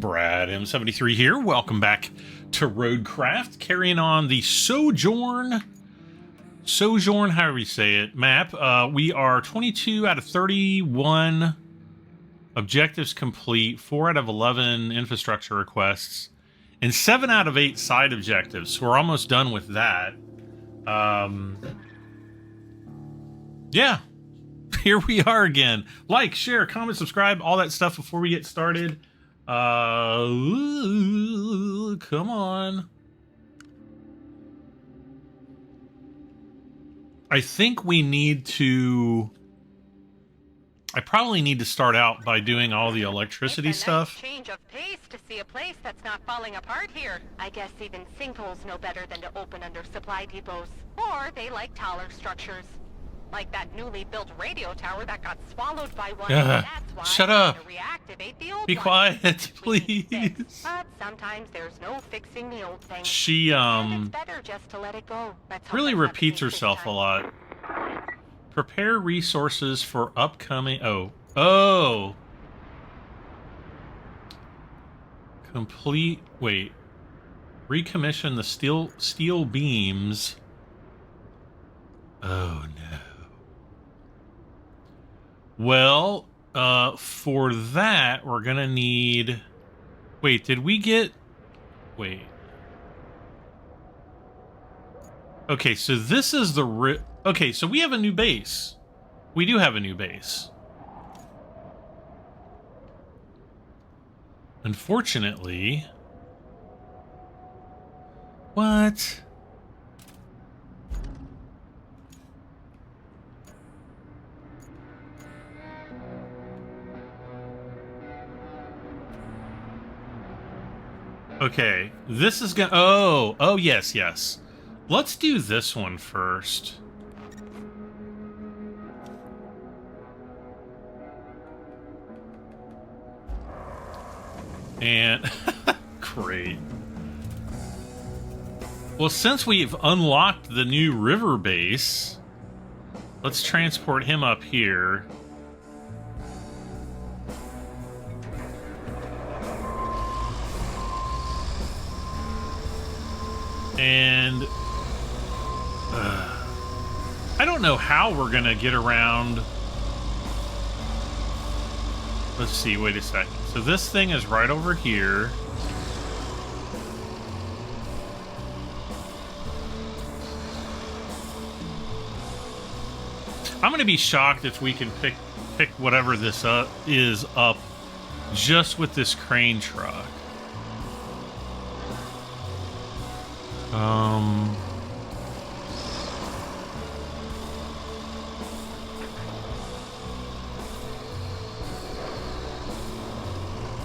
Brad M73 here. Welcome back to Roadcraft, carrying on the Sojourn, however you say it, map. We are 22 out of 31 objectives complete, 4 out of 11 infrastructure requests, and 7 out of 8 side objectives. So we're almost done with that. Yeah, here we are again. Like, share, comment, subscribe, all that stuff before we get started. Come on. I think we need to... I probably need to start out by doing all the electricity stuff. Change of pace to see a place that's not falling apart here. I guess even sinkholes know better than to open under supply depots. Or they like taller structures. Like that newly built radio tower that got swallowed by one. That's why shut up. Reactivate the old Be one. quiet, please. But sometimes there's no fixing the old thing. She And it's better just to let it go. Let's hope really that's not the repeats case this herself a time. lot. Prepare resources for upcoming... Oh. Complete... Wait. Recommission the steel beams. Oh, no. Well, for that, we're gonna need... Wait, did we get... Wait. Okay, so this is the... Okay, so we have a new base. We do have a new base. Unfortunately... What? Okay, this is gonna... Oh, yes, yes. Let's do this one first. And... Great. Well, since we've unlocked the new river base, let's transport him up here. And I don't know how we're gonna get around. Let's see, wait a second. So this thing is right over here. I'm gonna be shocked if we can pick whatever this is up just with this crane truck.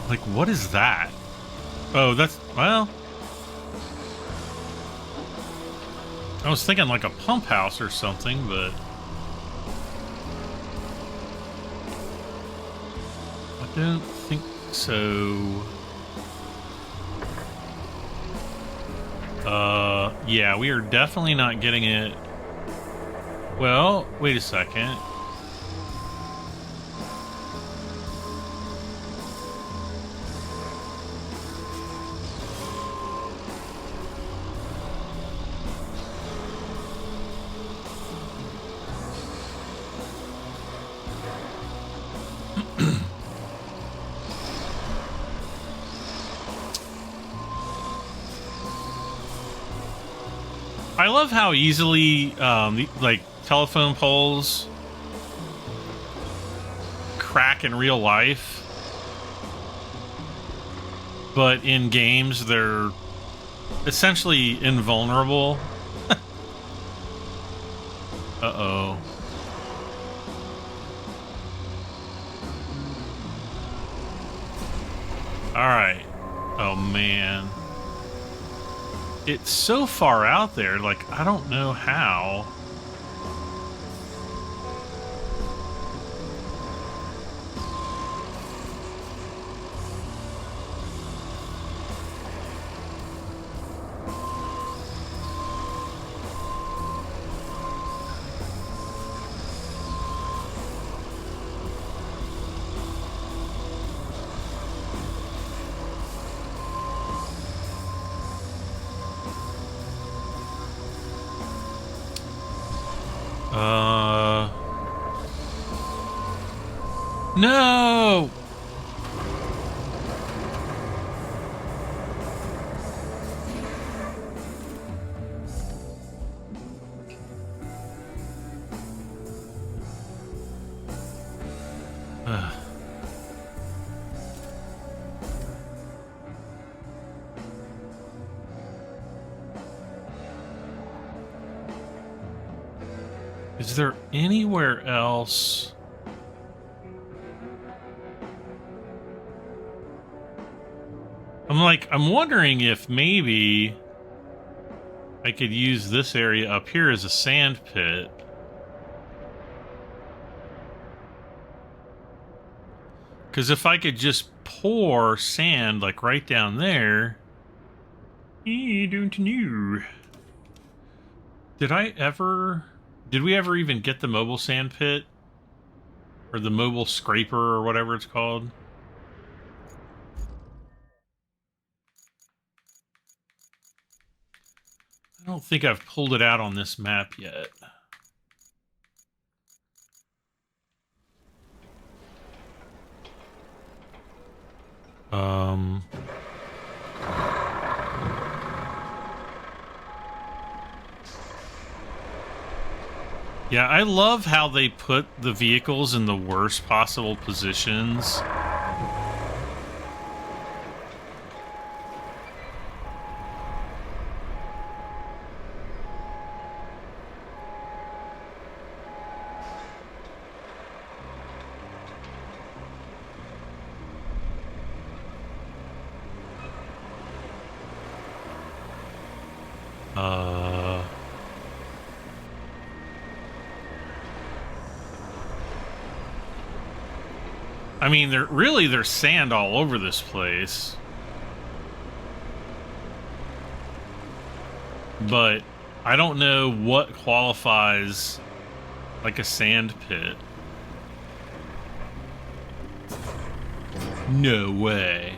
Like, what is that? Oh, that's, well, I was thinking like a pump house or something, but I don't think so. Yeah, we are definitely not getting it. Well, wait a second. I love how easily, like, telephone poles crack in real life, but in games they're essentially invulnerable. Uh-oh. Alright. Oh, man. It's so far out there, like, I don't know how. No! Is there anywhere else? I'm wondering if maybe I could use this area up here as a sand pit. Because if I could just pour sand, like, right down there... I don't know. Did we ever even get the mobile sand pit? Or the mobile scraper, or whatever it's called? I don't think I've pulled it out on this map yet. Yeah, I love how they put the vehicles in the worst possible positions. I mean, there's sand all over this place. But I don't know what qualifies like a sand pit. No way.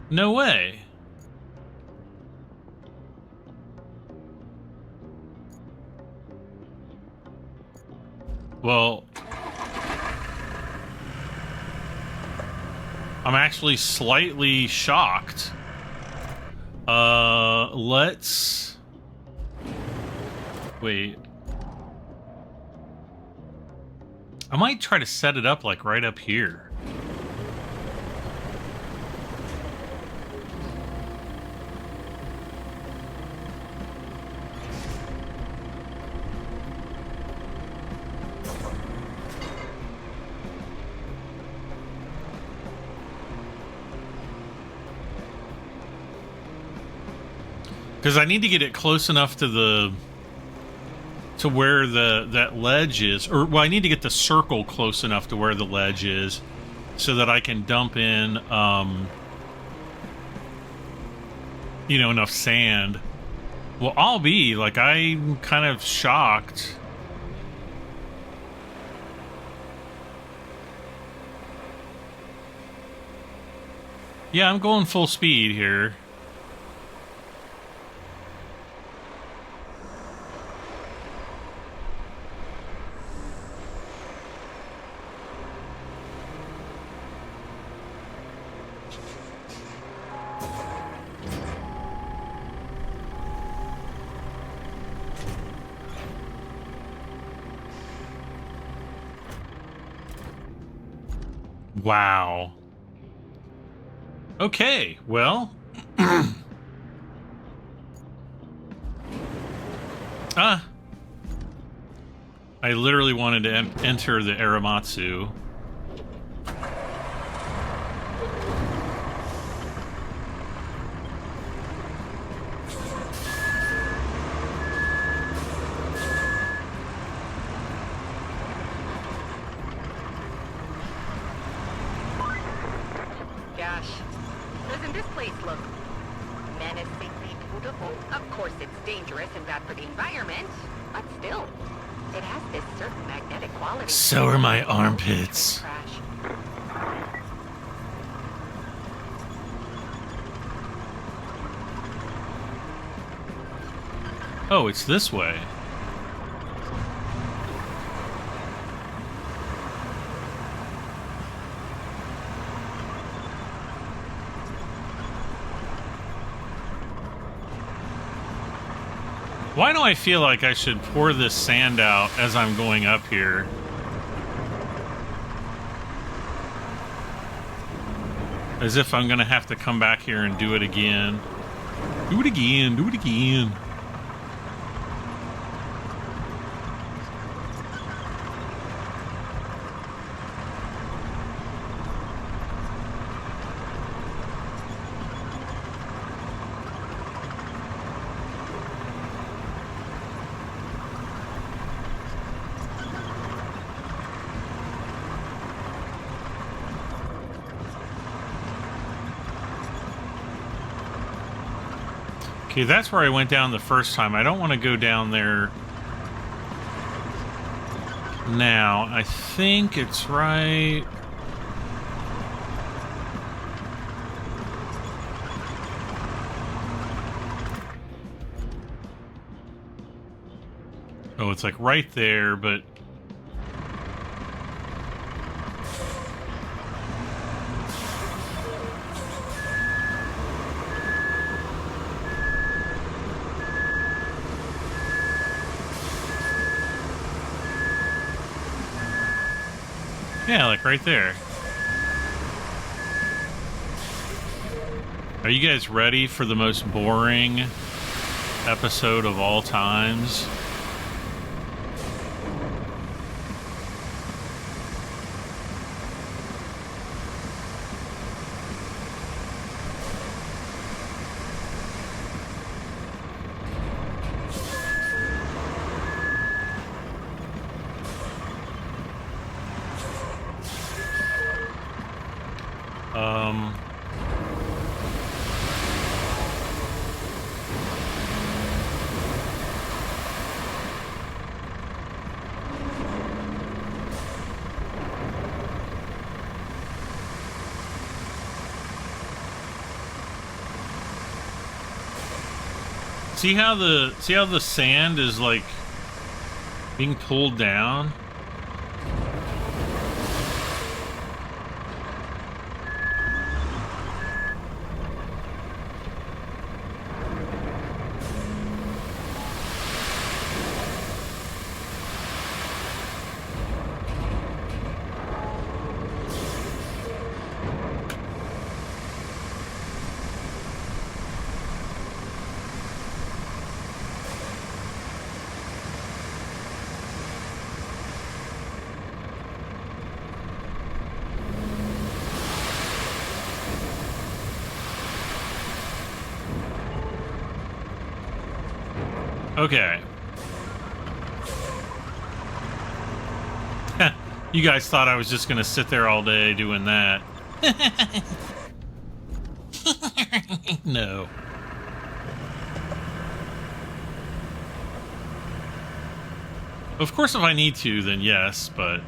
No way. Well, I'm actually slightly shocked. Let's... Wait. I might try to set it up, like, right up here. Because I need to get it close enough to where that ledge is, or well, I need to get the circle close enough to where the ledge is, so that I can dump in, you know, enough sand. Well, I'll be like, I'm kind of shocked. Yeah, I'm going full speed here. Wow. Okay, well. I literally wanted to enter the Aramatsu. So are my armpits. Oh, it's this way. Why do I feel like I should pour this sand out as I'm going up here? As if I'm gonna have to come back here and do it again. Do it again, do it again. Okay, that's where I went down the first time. I don't want to go down there now. I think it's right... Oh, it's like right there, but... Yeah, like right there. Are you guys ready for the most boring episode of all times? See how the sand is like being pulled down? Okay. You guys thought I was just gonna sit there all day doing that. No. Of course, if I need to, then yes, but...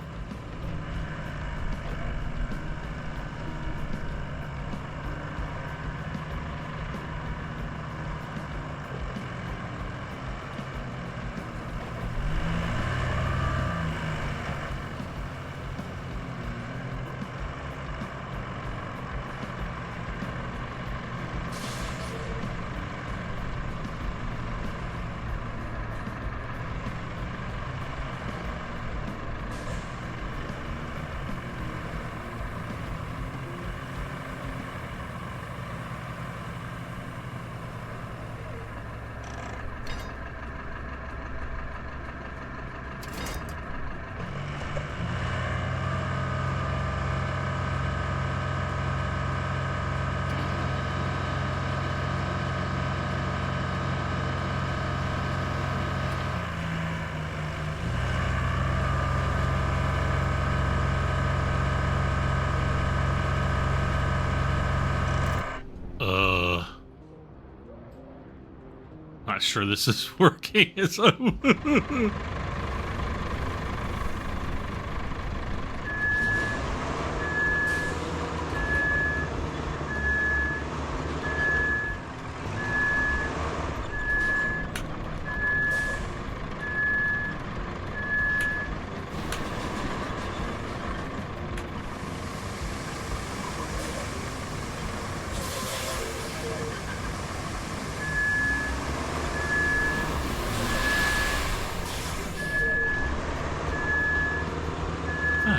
Not sure this is working. It's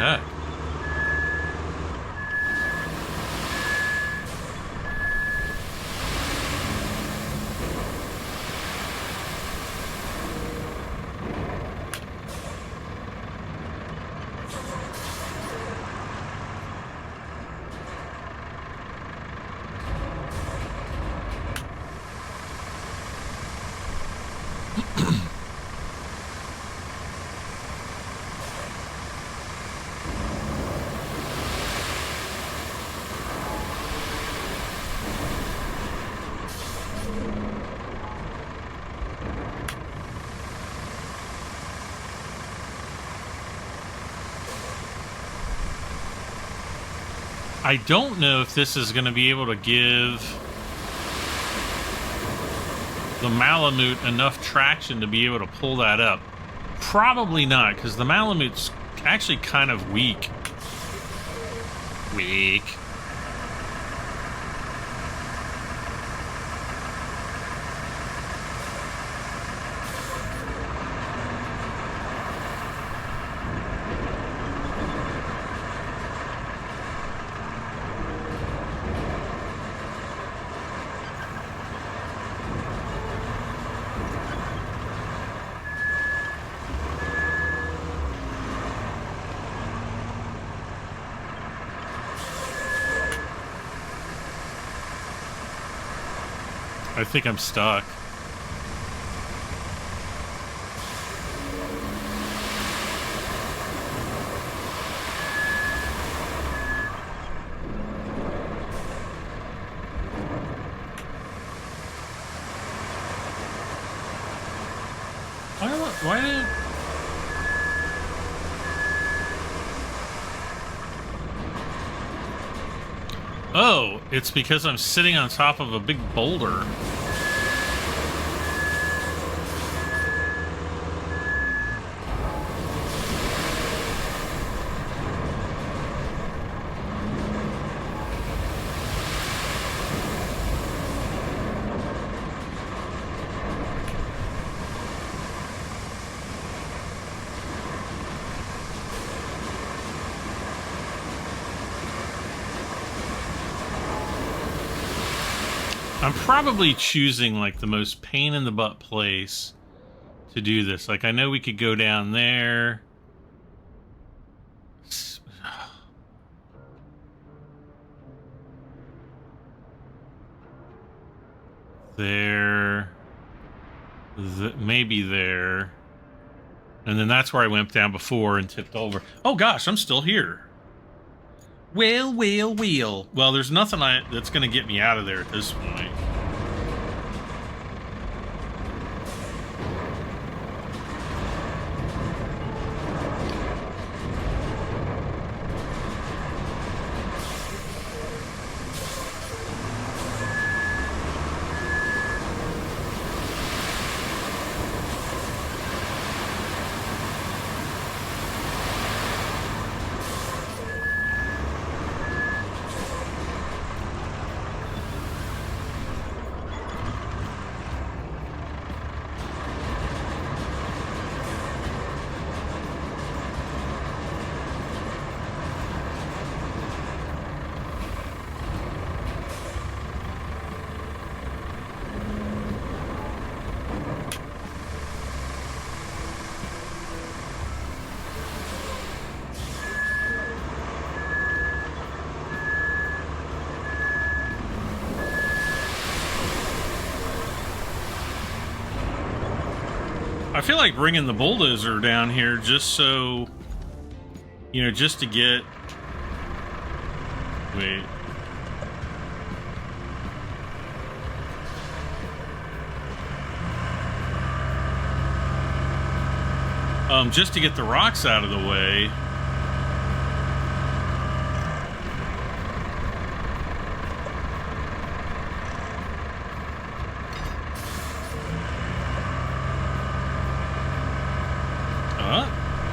heck? I don't know if this is going to be able to give the Malamute enough traction to be able to pull that up. Probably not, because the Malamute's actually kind of weak. Weak. I think I'm stuck. Why did... Oh, it's because I'm sitting on top of a big boulder. I'm probably choosing like the most pain in the butt place to do this. Like I know we could go down there. There. Maybe there. And then that's where I went down before and tipped over. Oh gosh, I'm still here. Well. Well, there's nothing that's going to get me out of there at this point. I feel like bringing the bulldozer down here just so, you know, just to get... Wait. Just to get the rocks out of the way.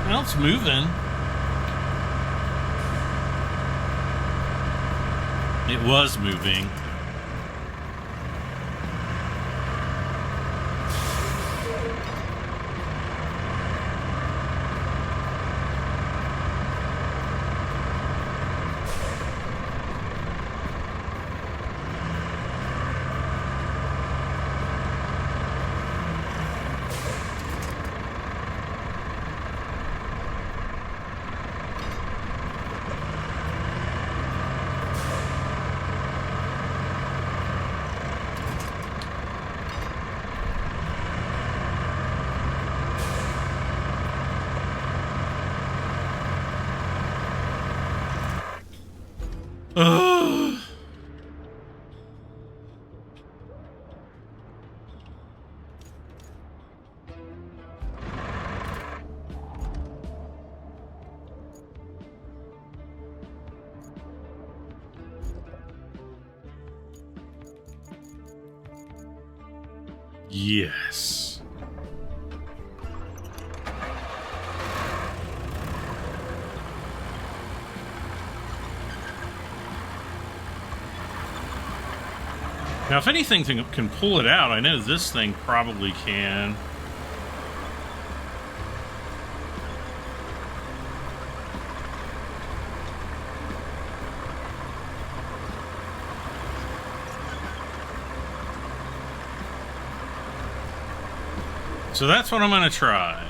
Now it's moving. It was moving. Yes. Now, if anything can pull it out, I know this thing probably can. So that's what I'm going to try.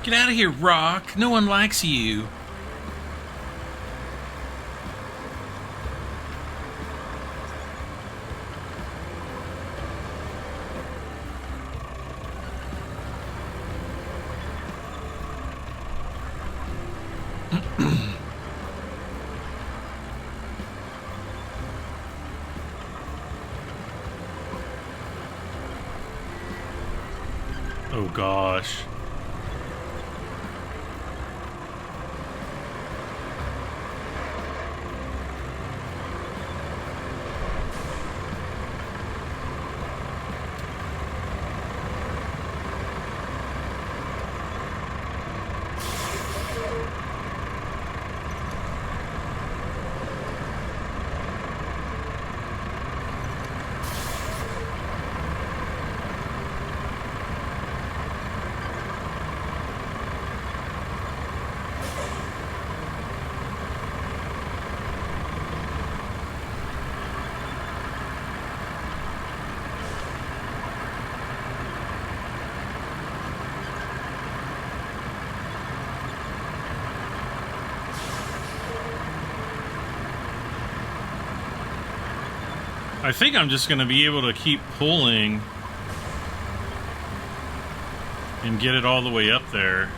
Get out of here, Rock. No one likes you. Oh, gosh. I think I'm just going to be able to keep pulling and get it all the way up there.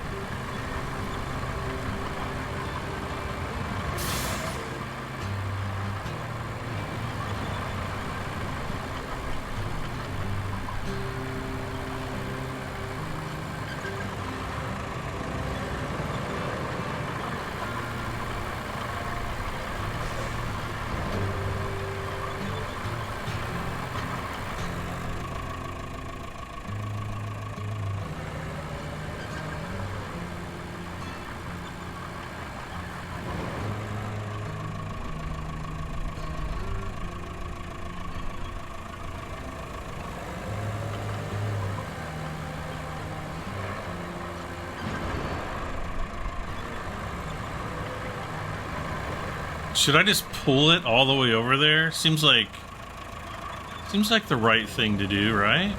Should I just pull it all the way over there? Seems like the right thing to do, right?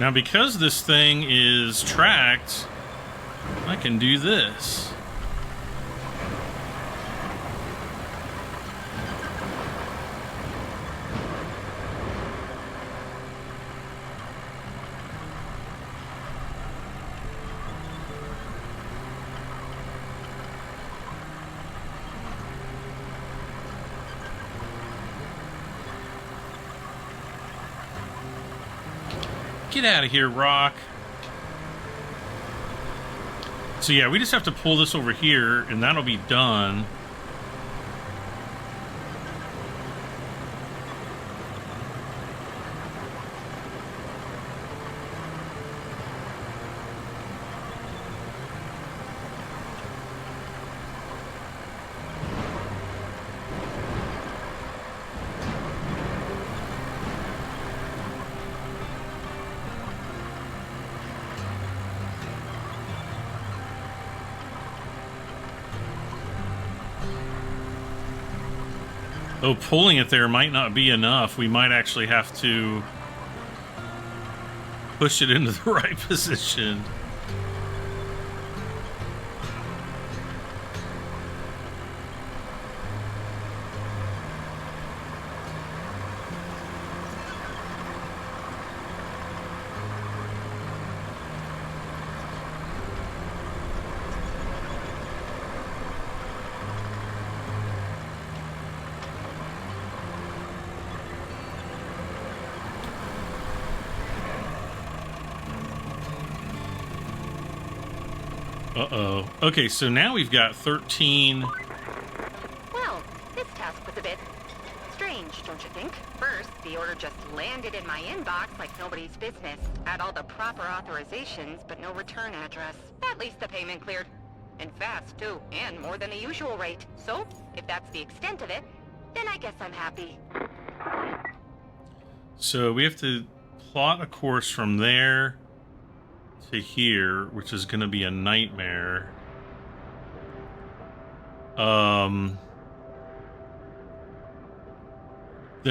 Now, because this thing is tracked, I can do this. Get out of here, Rock. So yeah, we just have to pull this over here, and that'll be done. Oh, pulling it there might not be enough. We might actually have to push it into the right position. Uh-oh. Okay, so now we've got 13... Well, this task was a bit strange, don't you think? First, the order just landed in my inbox like nobody's business. Had all the proper authorizations, but no return address. At least the payment cleared. And fast, too. And more than the usual rate. So, if that's the extent of it, then I guess I'm happy. So we have to plot a course from there to here, which is going to be a nightmare. The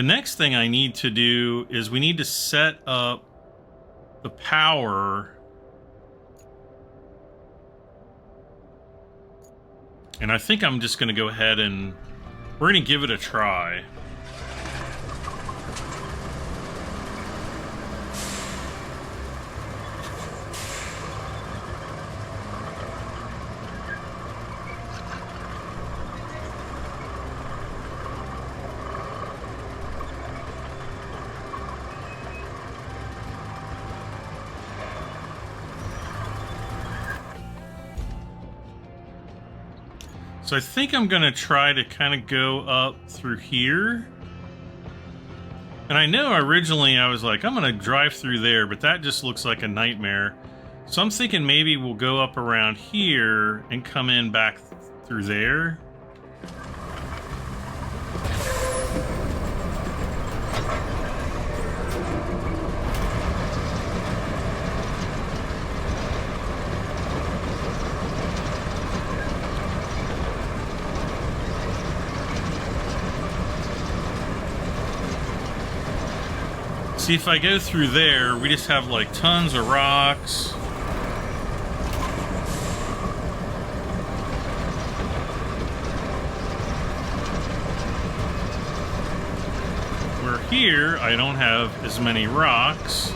next thing I need to do is we need to set up the power. And I think I'm just going to go ahead and we're going to give it a try. So I think I'm going to try to kind of go up through here. And I know originally I was like, I'm going to drive through there, but that just looks like a nightmare. So I'm thinking maybe we'll go up around here and come in back through there. See, if I go through there, we just have like tons of rocks. Where here, I don't have as many rocks.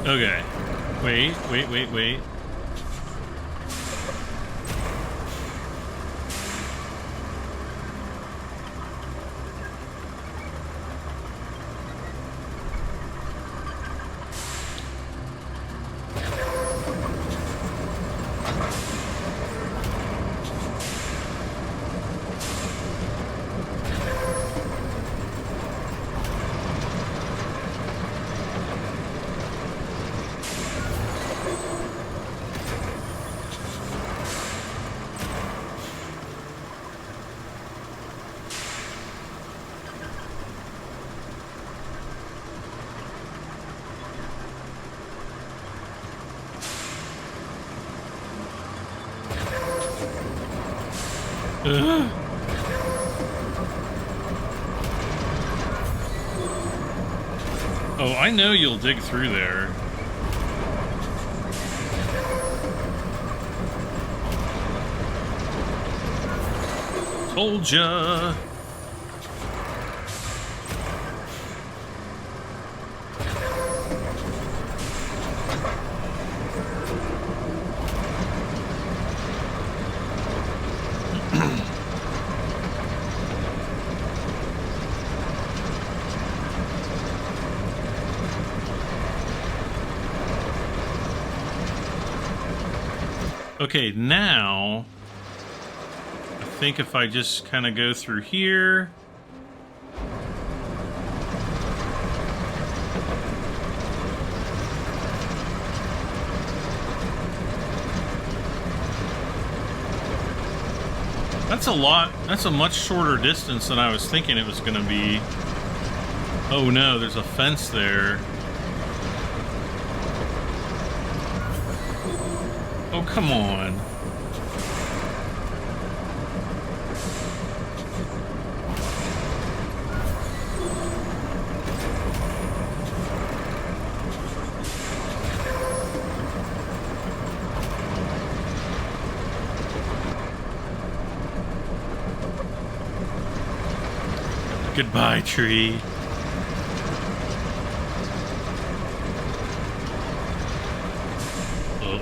Okay. Wait. Ugh. Oh, I know you'll dig through there. Told ya. Okay, now, I think if I just kind of go through here, That's a lot. That's a much shorter distance than I was thinking it was going to be. Oh no, there's a fence there. Oh, come on. Goodbye, tree. Oh.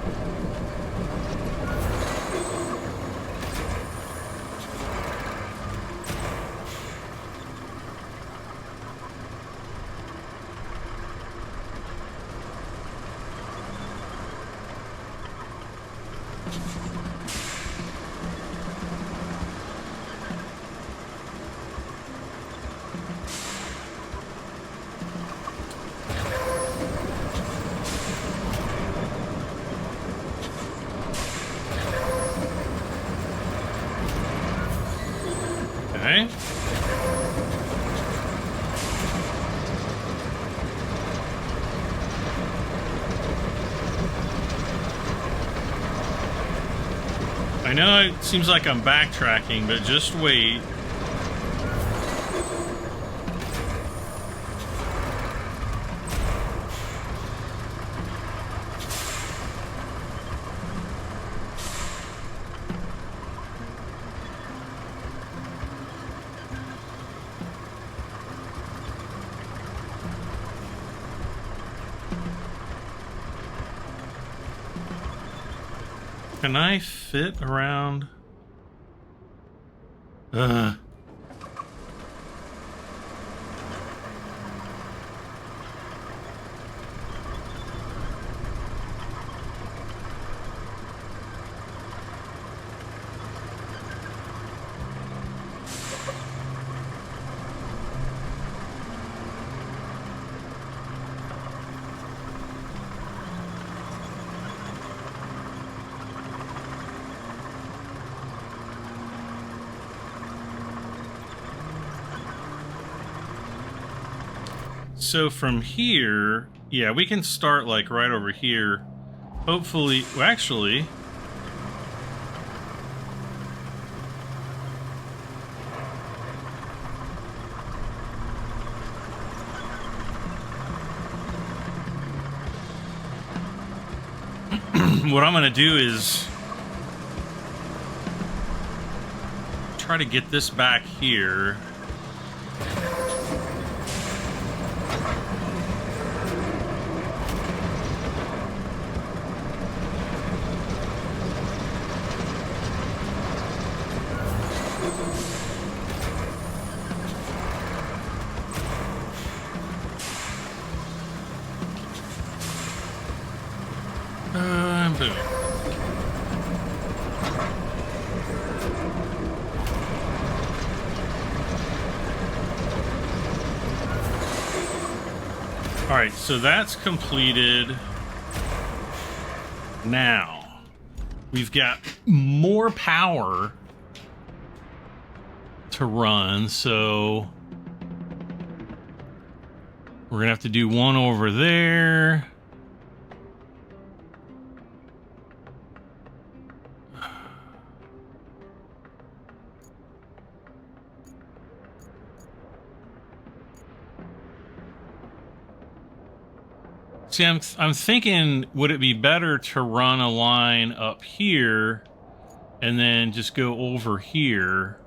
Okay. I know it seems like I'm backtracking, but just wait. Can I fit around? So from here, yeah, we can start like right over here. Hopefully, well, actually, what I'm gonna do is try to get this back here. Boom. All right, so that's completed. Now, we've got more power to run, so we're gonna have to do one over there. See, I'm thinking, would it be better to run a line up here and then just go over here?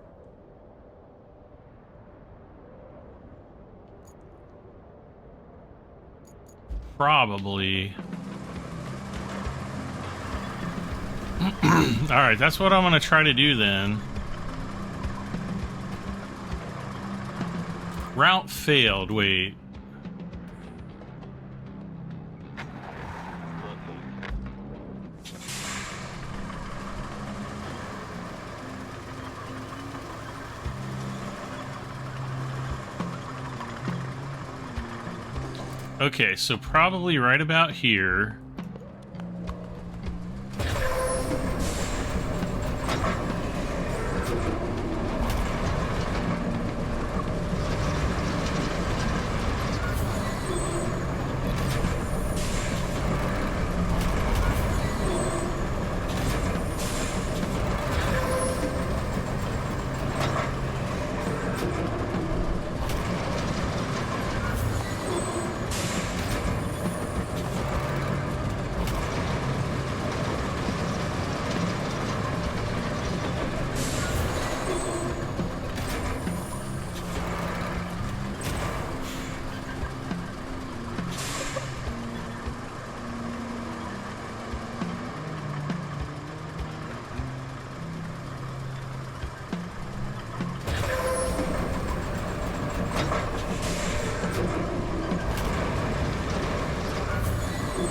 Probably. All right, that's what I'm going to try to do then. Route failed. Wait. Okay, so probably right about here.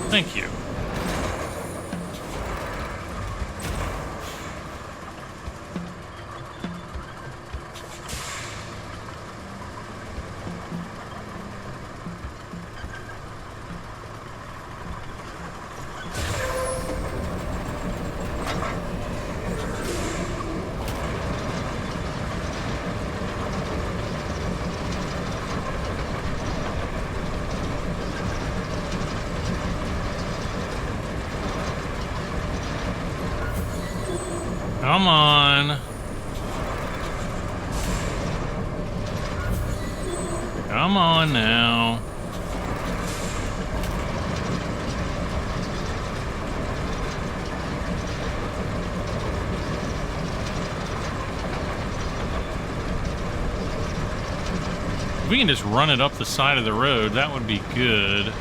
Thank you. Come on. Come on now. If we can just run it up the side of the road, that would be good.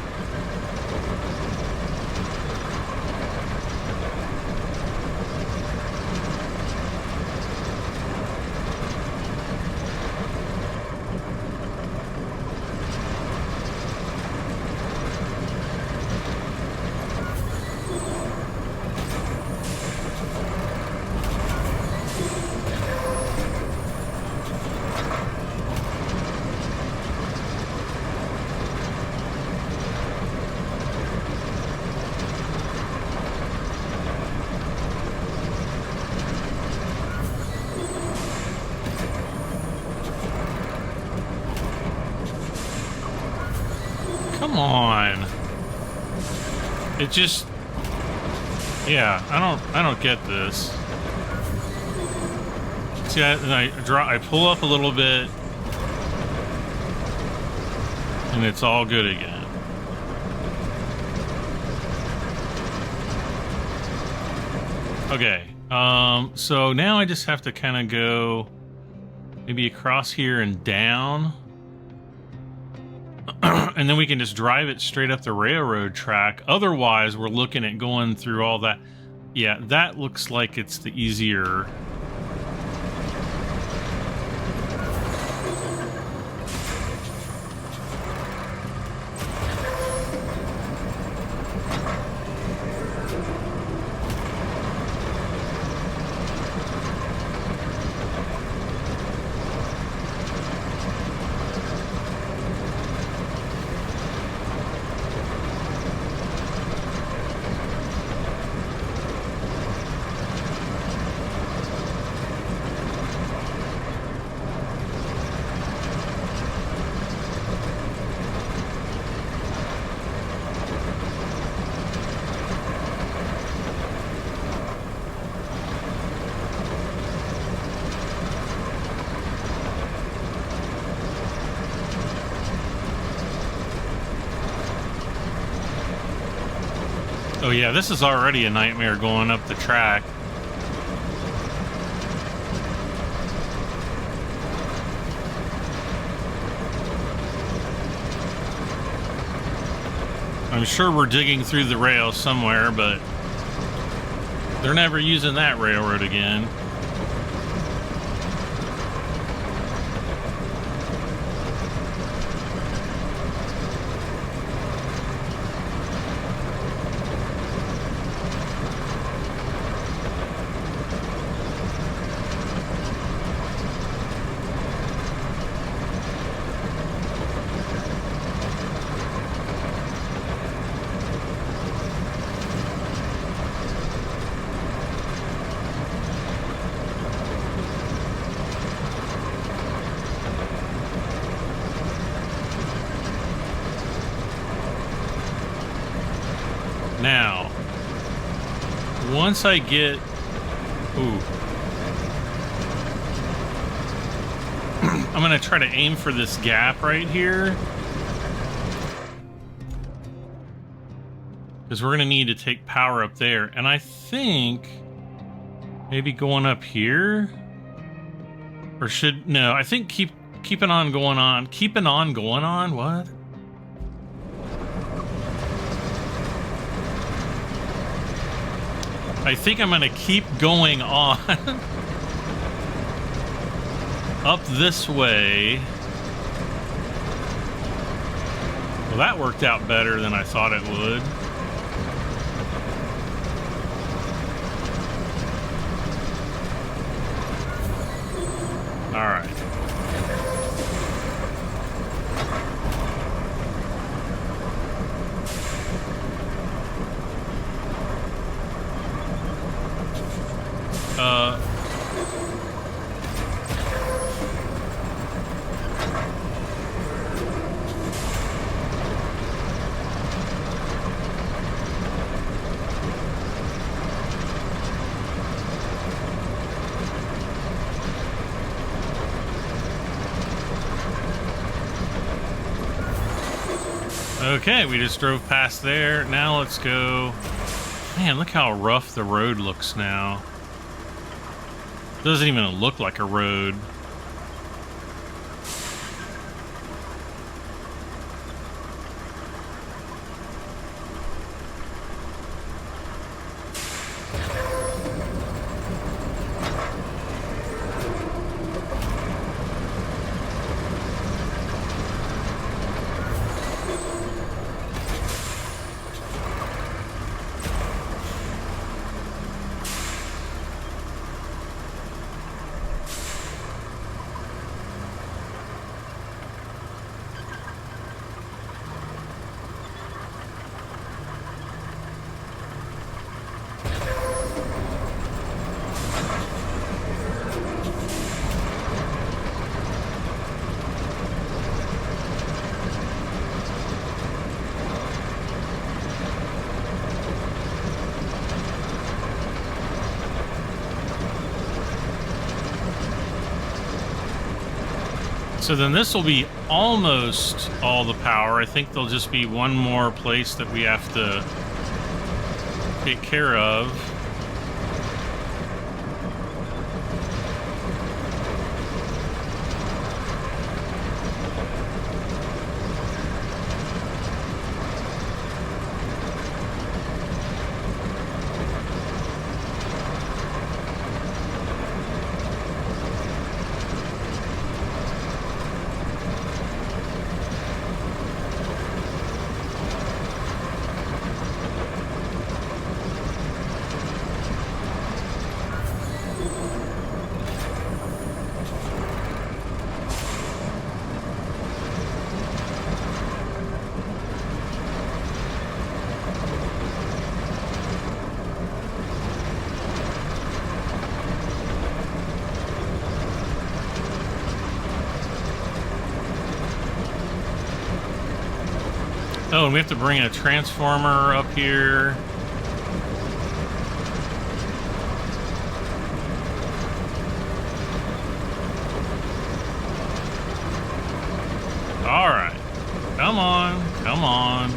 Come on. It just... Yeah, I don't get this. See, I pull up a little bit, and it's all good again. Okay, so now I just have to kind of go maybe across here and down. And then we can just drive it straight up the railroad track. Otherwise, we're looking at going through all that. Yeah, that looks like it's the easier... Oh yeah, this is already a nightmare going up the track. I'm sure we're digging through the rail somewhere, but they're never using that railroad again. Now, once I get... Ooh. I'm going to try to aim for this gap right here. Because we're going to need to take power up there. And I think maybe going up here? Or should... No, I think keeping on going on. Keeping on going on? What? I think I'm going to keep going on up this way. Well, that worked out better than I thought it would. Okay, we just drove past there. Now let's go. Man, look how rough the road looks now. Doesn't even look like a road. So then this will be almost all the power. I think there'll just be one more place that we have to take care of. Oh, and we have to bring a transformer up here. All right. Come on. Come on.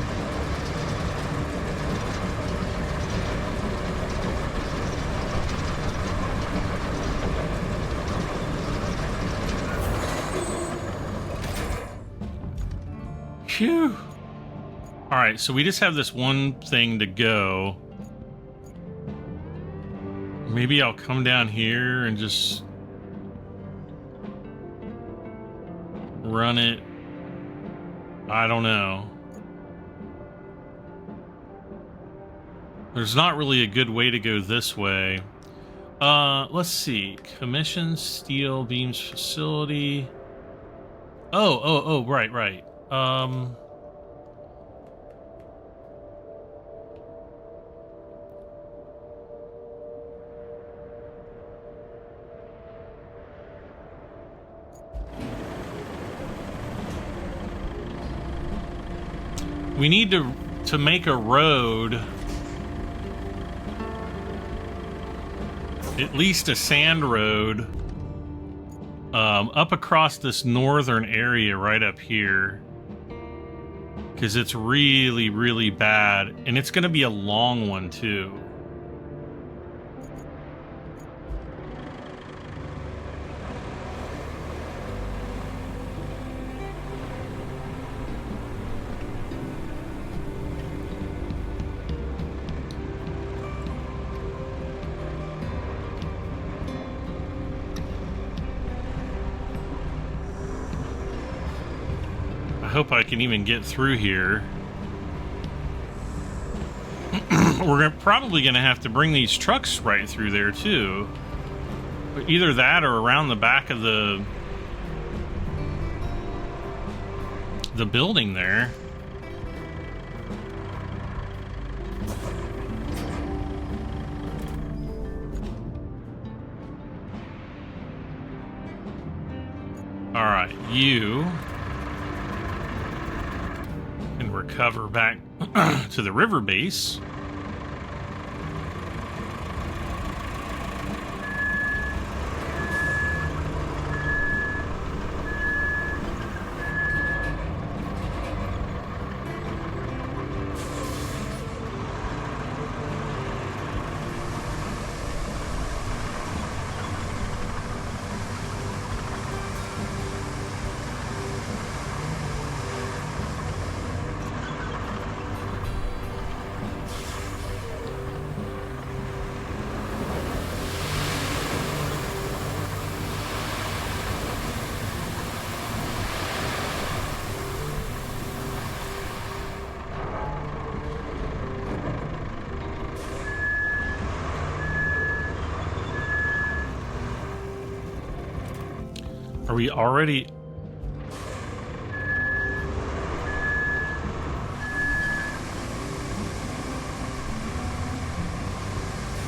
Phew. All right, so we just have this one thing to go. Maybe I'll come down here and just run it. I don't know. There's not really a good way to go this way. Let's see. Commission steel beams facility. Oh, right. We need to make a road, at least a sand road, up across this northern area right up here, because it's really, really bad, and it's going to be a long one too. I hope I can even get through here. We're probably going to have to bring these trucks right through there too. Either that or around the back of the building there. And recover back to the river base. Are we already...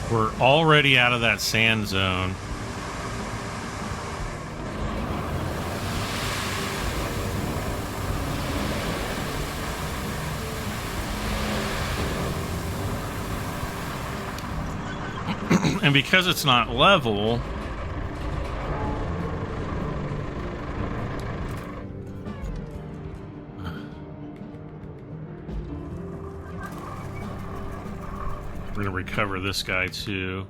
We're already out of that sand zone. And because it's not level... We're gonna recover this guy too.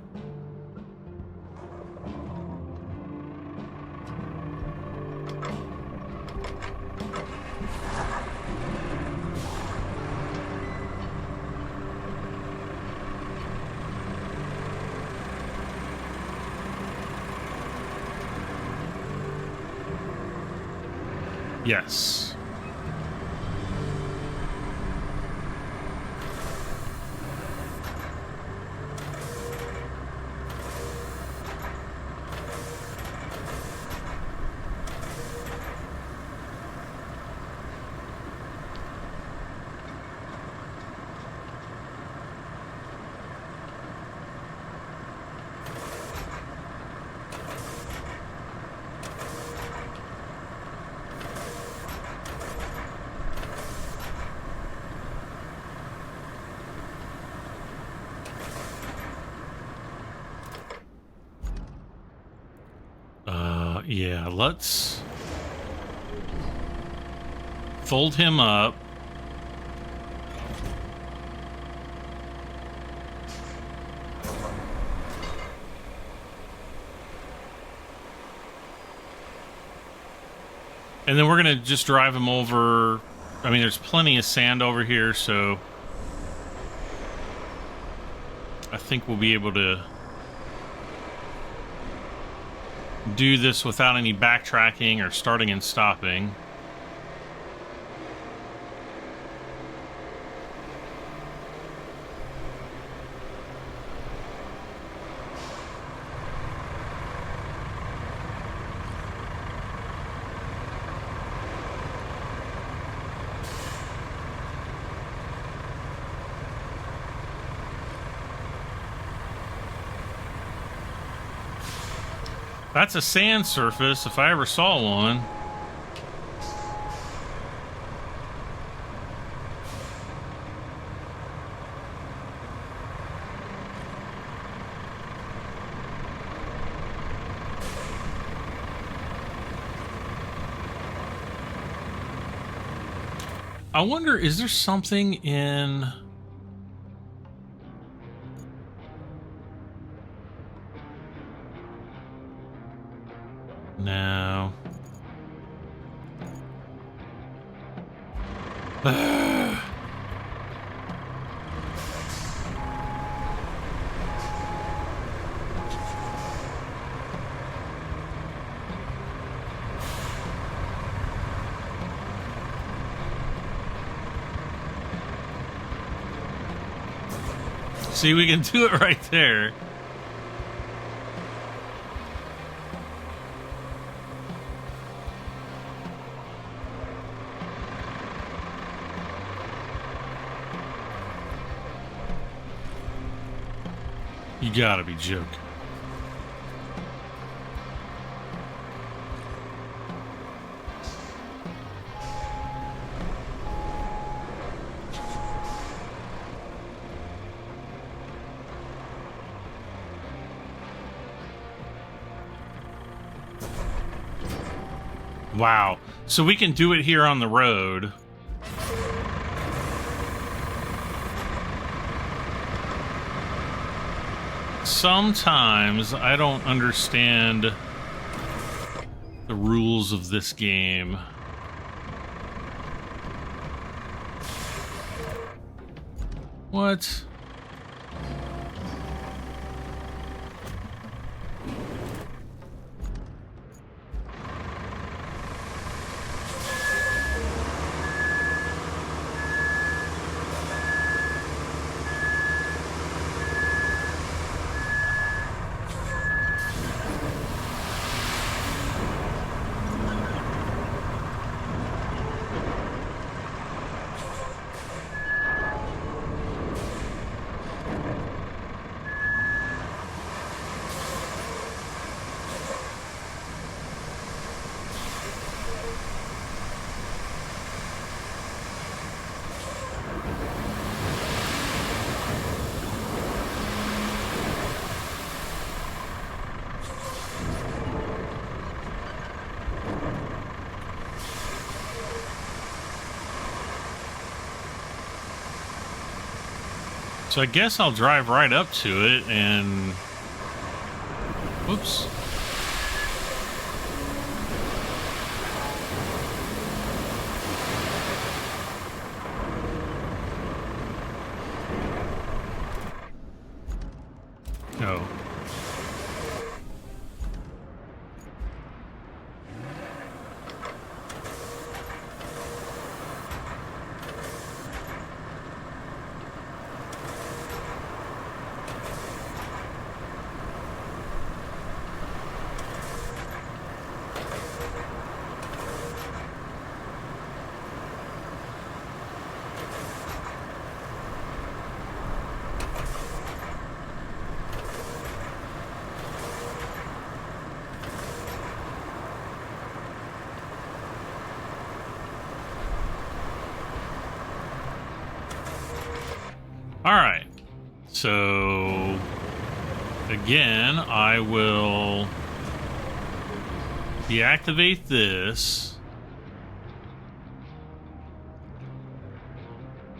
Yes. Yeah, let's fold him up. And then we're gonna just drive him over. I mean, there's plenty of sand over here, so I think we'll be able to do this without any backtracking or starting and stopping. That's a sand surface, if I ever saw one. I wonder, is there something in... No. See, we can do it right there. You gotta be joking. Wow. So we can do it here on the road. Sometimes I don't understand the rules of this game. What? So I guess I'll drive right up to it and... Whoops. Oh. Alright, so again, I will deactivate this,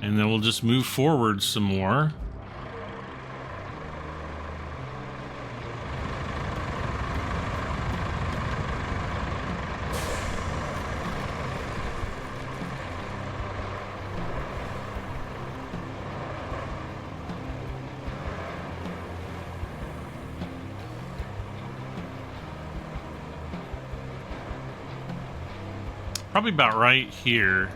and then we'll just move forward some more. Probably about right here.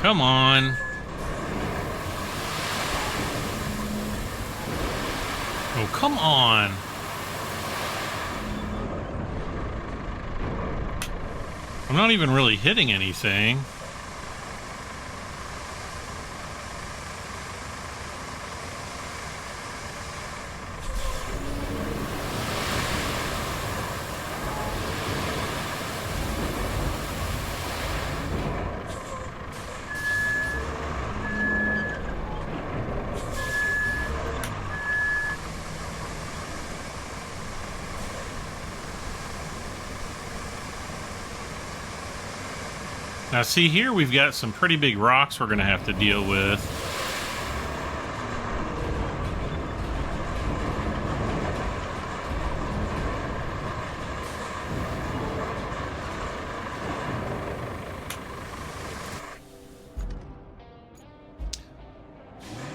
Come on. Oh, come on. I'm not even really hitting anything. Now see here, we've got some pretty big rocks we're going to have to deal with.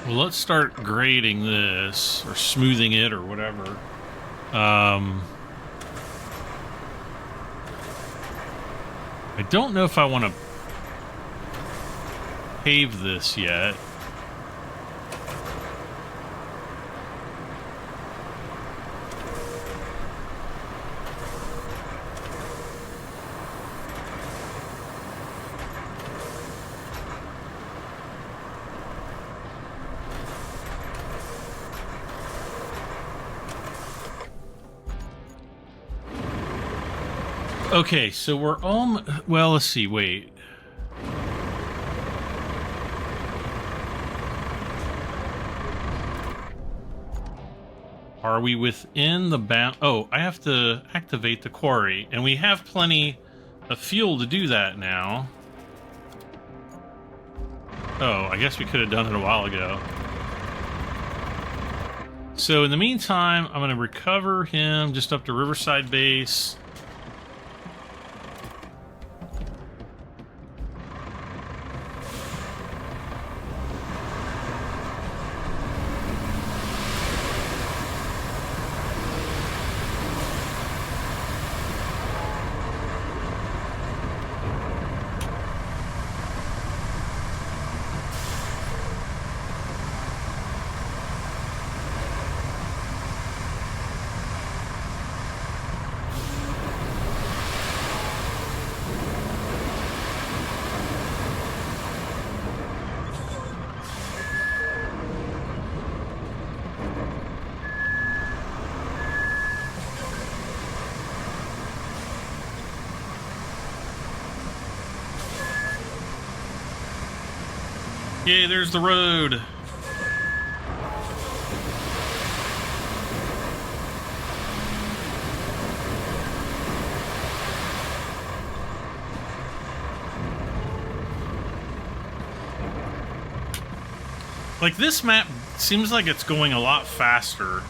Well, let's start grading this, or smoothing it, or whatever. I don't know if I want to pave this yet. Okay, so we're all... Well, let's see, wait. Are we within the bound... Oh, I have to activate the quarry. And we have plenty of fuel to do that now. Oh, I guess we could have done it a while ago. So in the meantime, I'm going to recover him just up to Riverside Base. Yay, there's the road. Like, this map seems like it's going a lot faster.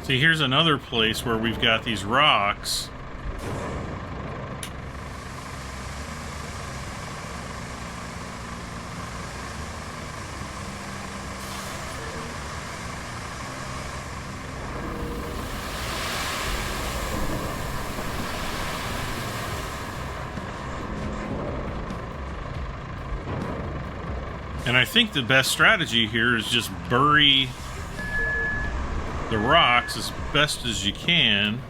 See, here's another place where we've got these rocks. And I think the best strategy here is just bury the rocks as best as you can.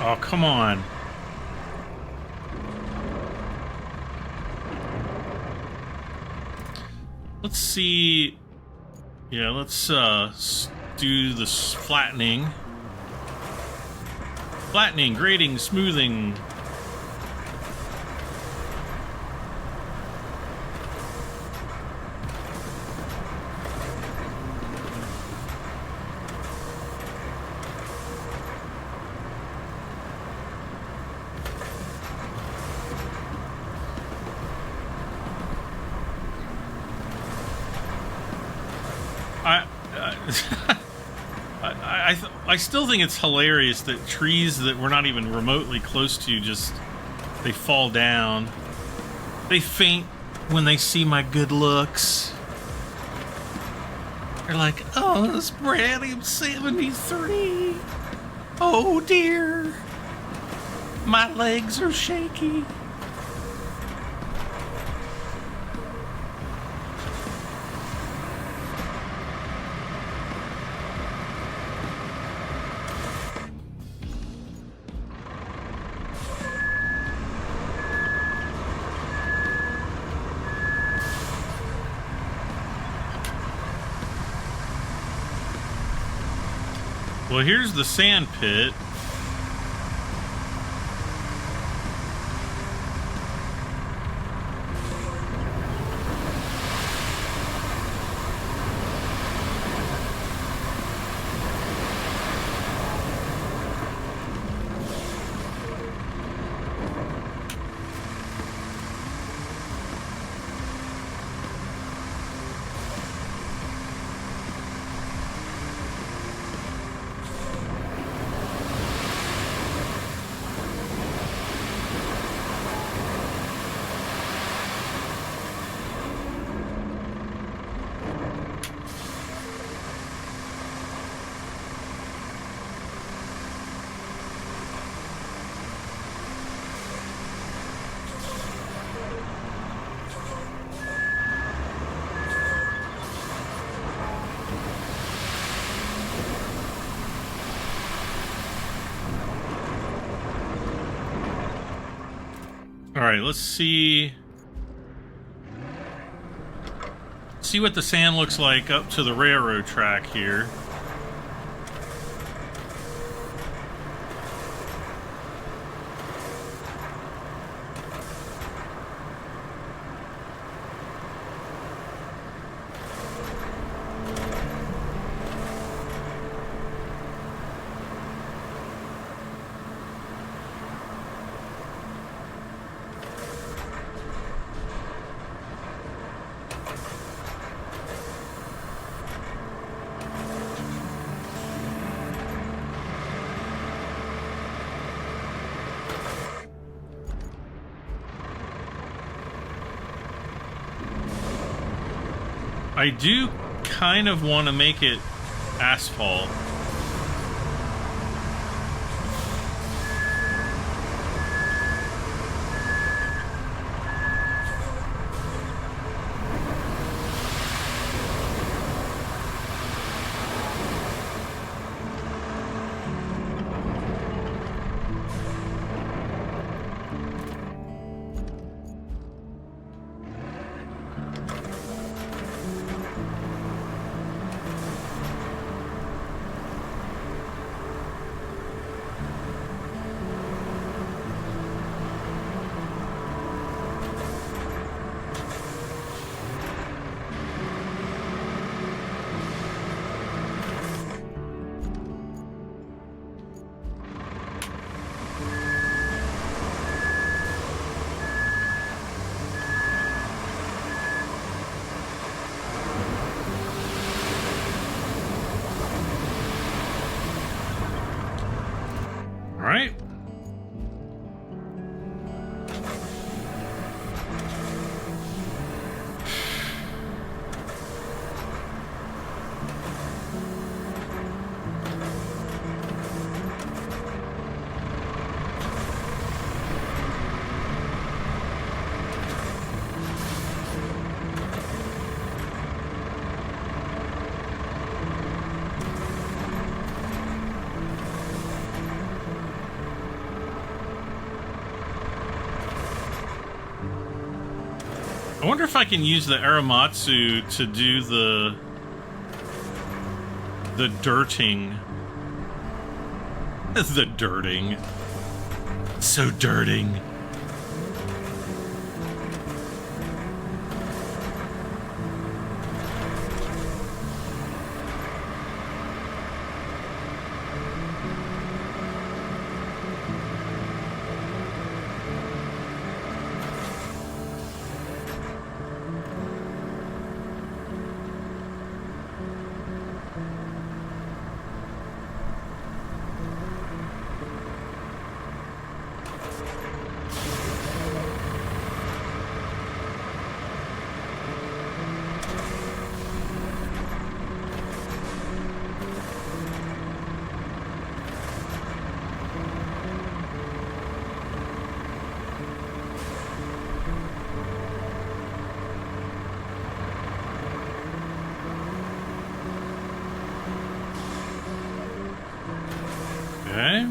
Oh, come on. Let's see. Yeah, let's do this flattening. Flattening, grading, smoothing. I still think it's hilarious that trees that we're not even remotely close to just, they fall down. They faint when they see my good looks. They're like, oh, this I'm 73. Oh dear. My legs are shaky. Well, here's the sand pit. All right, let's see what the sand looks like up to the railroad track here. I do kind of want to make it asphalt. Right. I wonder if I can use the Aramatsu to do the dirting. The dirting. So dirting. Okay.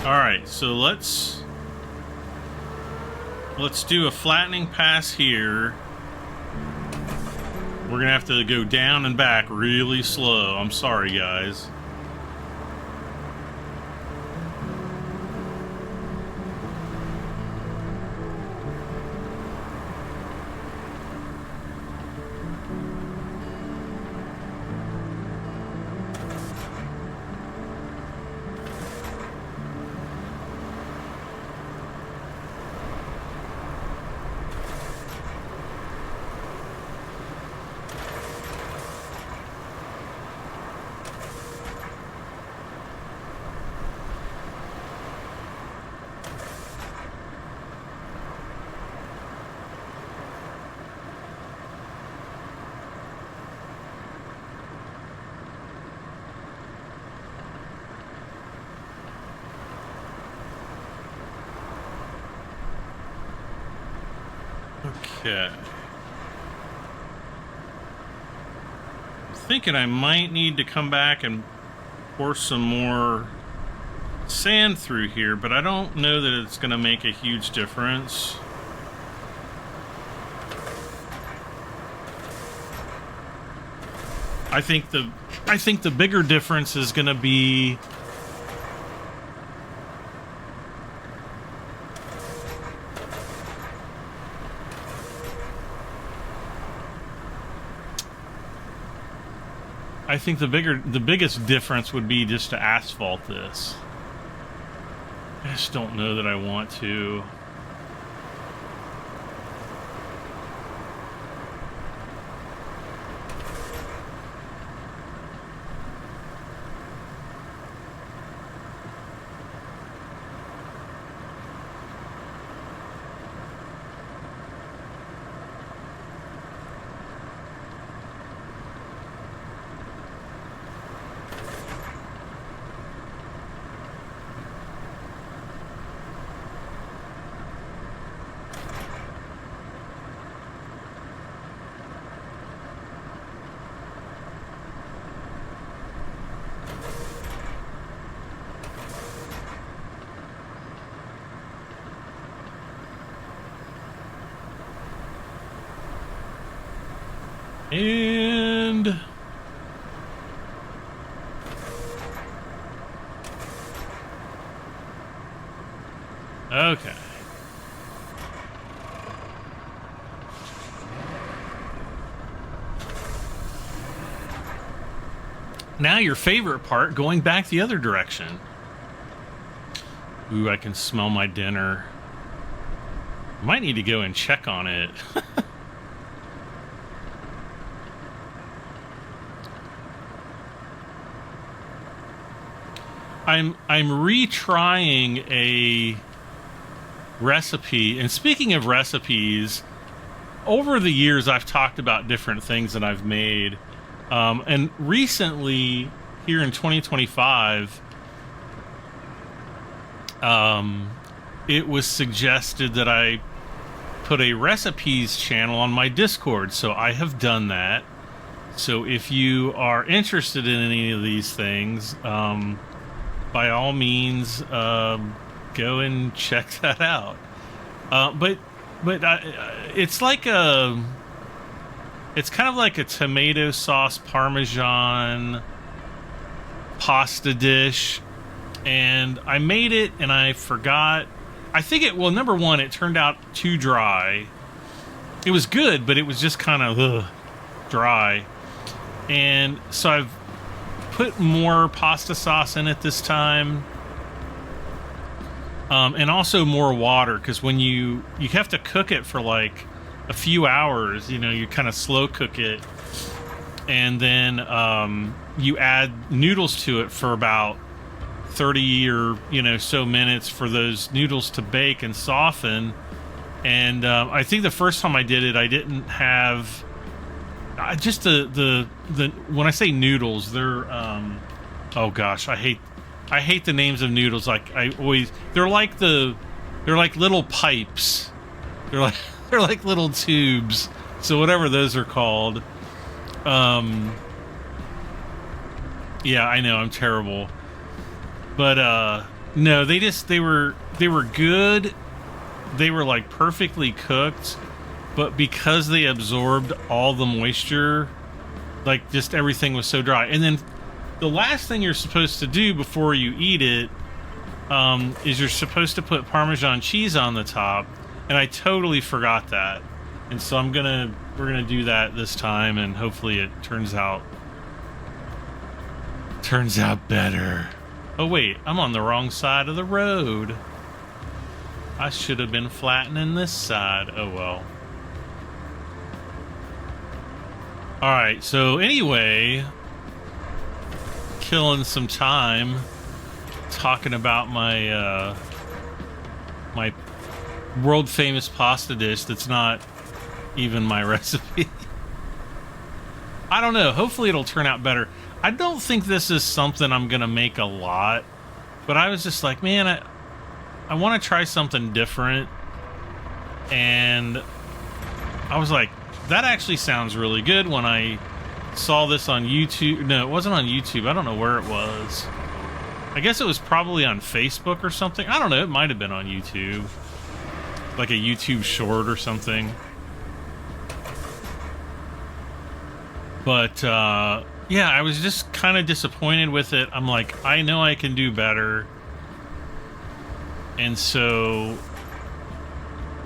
Alright, so let's do a flattening pass here. We're gonna have to go down and back really slow. I'm sorry, guys. Okay. I'm thinking I might need to come back and pour some more sand through here, but I don't know that it's going to make a huge difference. I think the bigger difference is going to be I think the biggest difference would be just to asphalt this. I just don't know that I want to. And okay. Now your favorite part, going back the other direction. Ooh, I can smell my dinner. Might need to go and check on it. I'm retrying a recipe. And speaking of recipes, over the years I've talked about different things that I've made. And recently, here in 2025, it was suggested that I put a recipes channel on my Discord, so I have done that. So if you are interested in any of these things, by all means, go and check that out. But it's like it's kind of like a tomato sauce Parmesan pasta dish, and I made it and I forgot. I think well, number one, it turned out too dry. It was good, but it was just kind of dry. And so I've put more pasta sauce in it this time. And also more water, because when you have to cook it for like a few hours, you know, you kind of slow cook it. And then you add noodles to it for about 30 or, you know, so minutes for those noodles to bake and soften. And I think the first time I did it, I didn't have just the when I say noodles, they're oh gosh, I hate the names of noodles. Like they're like little pipes. They're like little tubes. So whatever those are called. Yeah, I know, I'm terrible. But no, they were good. They were like perfectly cooked, but because they absorbed all the moisture, like just everything was so dry. And then the last thing you're supposed to do before you eat it is you're supposed to put Parmesan cheese on the top, and I totally forgot that. And so we're gonna do that this time, and hopefully it turns out better. Oh wait, I'm on the wrong side of the road. I should have been flattening this side. Oh well. Alright, so anyway, killing some time talking about my my world famous pasta dish that's not even my recipe. I don't know, hopefully it'll turn out better. I don't think this is something I'm gonna make a lot, but I was just like, man, I want to try something different, and I was like, that actually sounds really good. When I saw this on YouTube, no, it wasn't on YouTube, I don't know where it was. I guess it was probably on Facebook or something. I don't know, it might have been on YouTube, like a YouTube short or something. But yeah, I was just kind of disappointed with it. I'm like, I know I can do better. And so,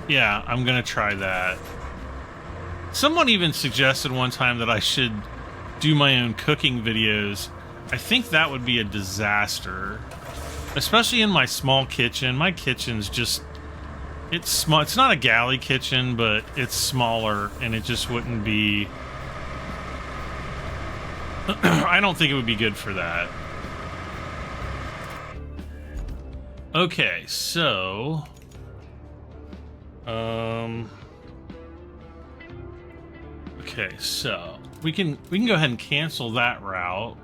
yeah, I'm going to try that. Someone even suggested one time that I should do my own cooking videos. I think that would be a disaster. Especially in my small kitchen. My kitchen's just, it's small. It's not a galley kitchen, but it's smaller, and it just wouldn't be... I don't think it would be good for that. Okay, so okay, so we can go ahead and cancel that route.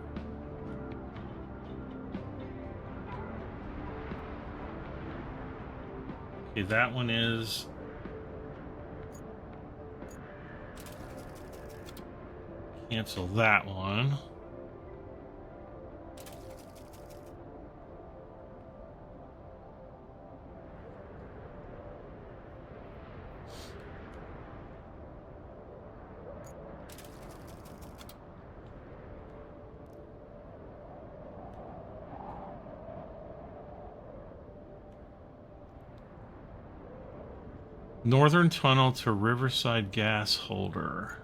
Okay, that one is cancel that one. Northern Tunnel to Riverside Gas Holder.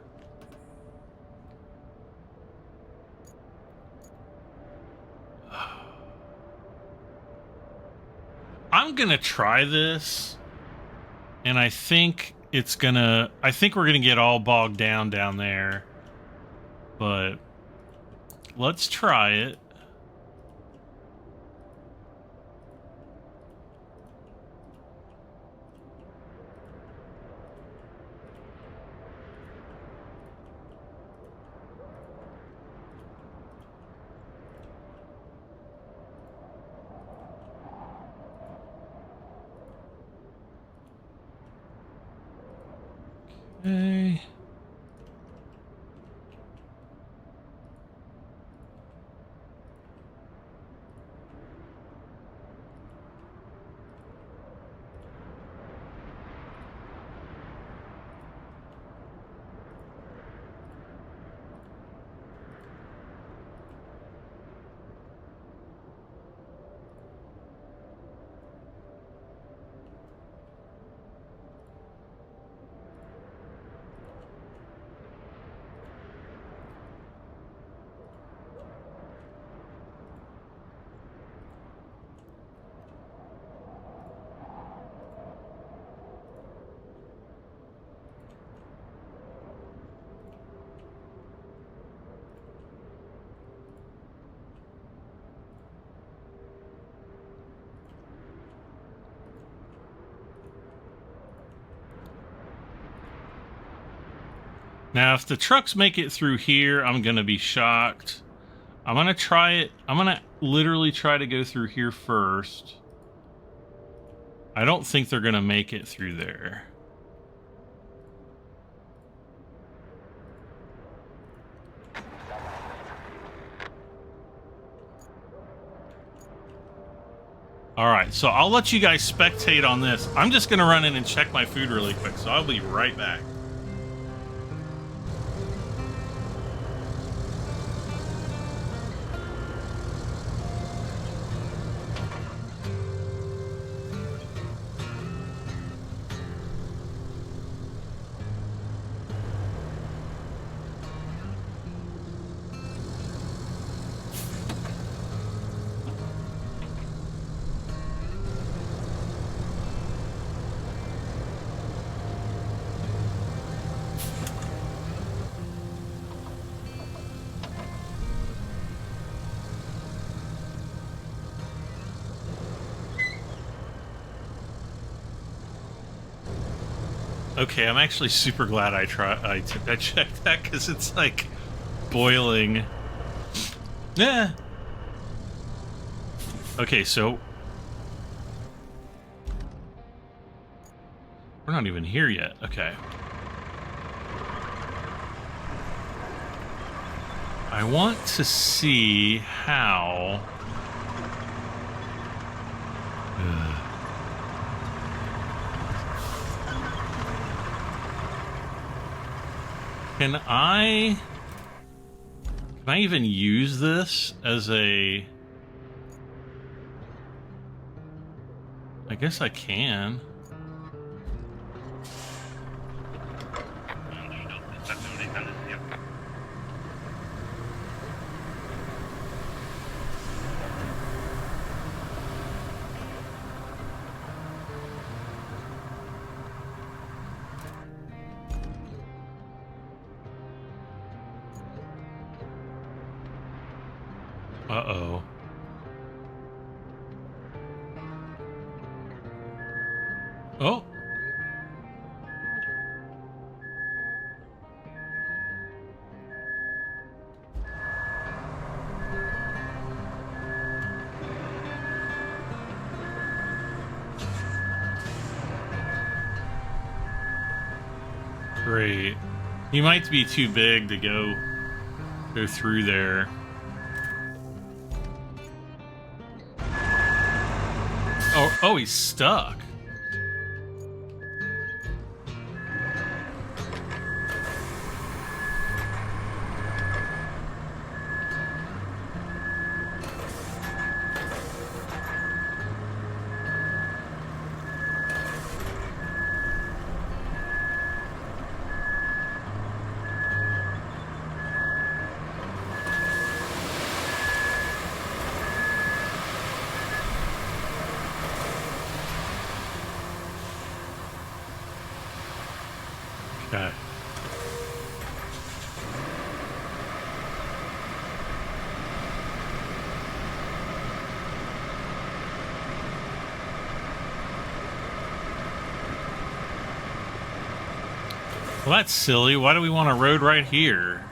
I'm gonna try this, and I think we're gonna get all bogged down there, but let's try it. Okay. Now, if the trucks make it through here, I'm going to be shocked. I'm going to try it. I'm going to literally try to go through here first. I don't think they're going to make it through there. All right, so I'll let you guys spectate on this. I'm just going to run in and check my food really quick, so I'll be right back. Okay, I'm actually super glad I checked that because it's like boiling. Yeah. Okay, so we're not even here yet. Okay. I want to see how. Can I even use this as a... I guess I can. Uh-oh. Oh. Great. He might be too big to go through there. Oh, he's stuck. Okay. Well, that's silly. Why do we want a road right here?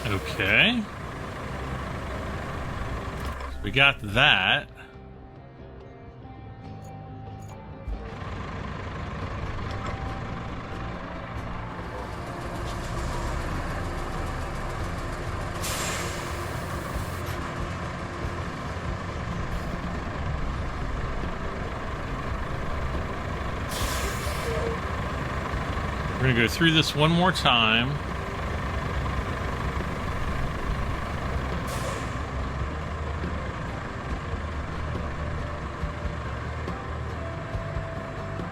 Okay. We got that. We're gonna go through this one more time.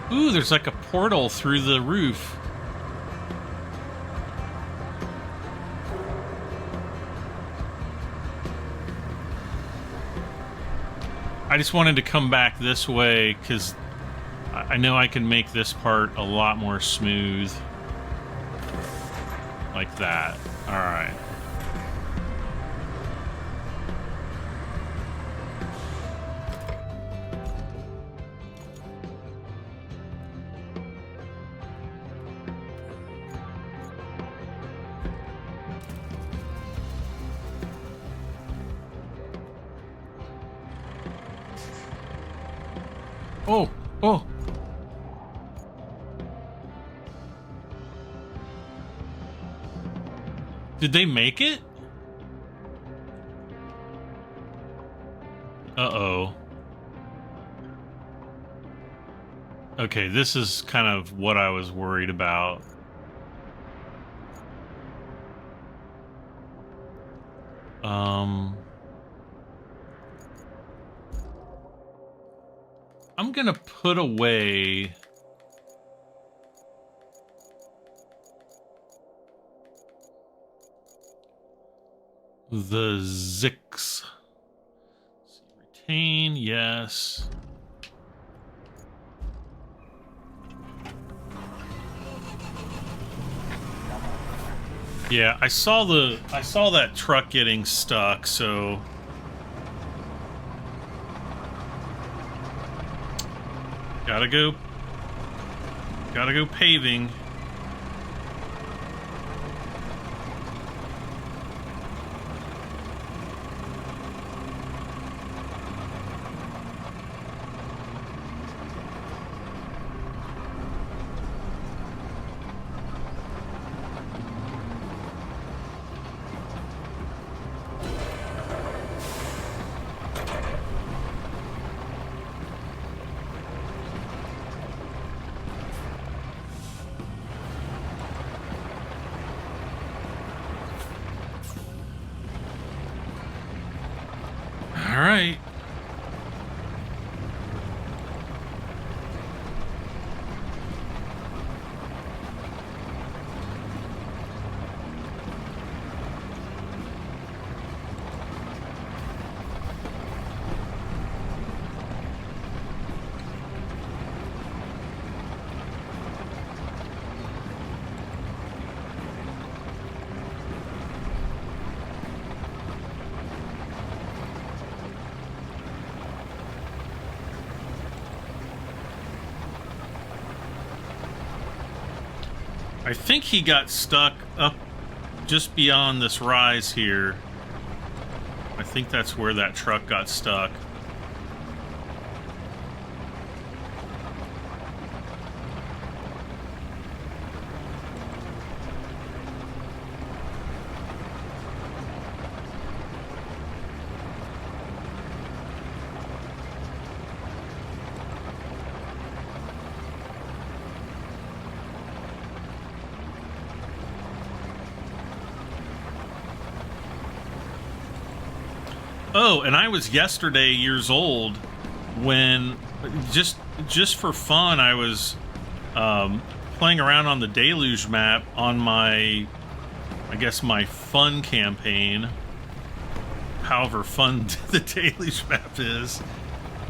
Ooh, there's like a portal through the roof. I just wanted to come back this way because I know I can make this part a lot more smooth. Like that. All right. Oh, oh. Did they make it? Uh-oh. Okay, this is kind of what I was worried about. I'm gonna put away the Zix. Retain, yes. Yeah, I saw that truck getting stuck, so gotta go paving. All right. I think he got stuck up just beyond this rise here. I think that's where that truck got stuck. Oh, and I was yesterday years old when just for fun I was playing around on the Deluge map on my, I guess, my fun campaign, however fun the Deluge map is,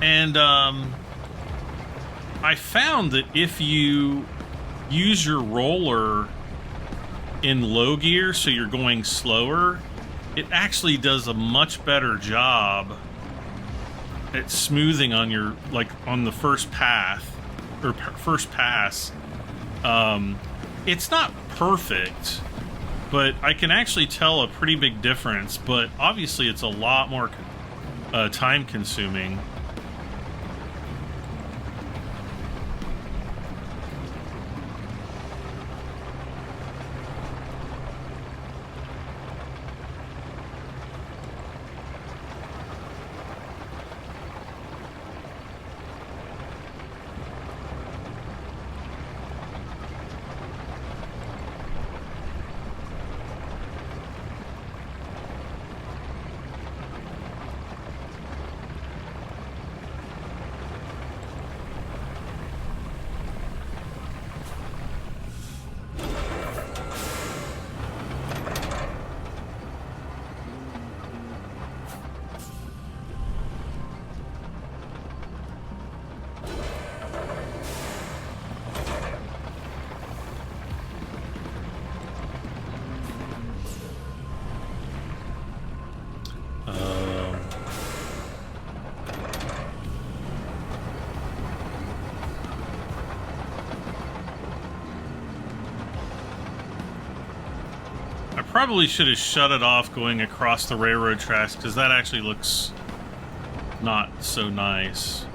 and I found that if you use your roller in low gear, so you're going slower, it actually does a much better job at smoothing on your, like, on the first path, or first pass. It's not perfect, but I can actually tell a pretty big difference, but obviously it's a lot more time consuming. Probably should have shut it off going across the railroad tracks, because that actually looks not so nice.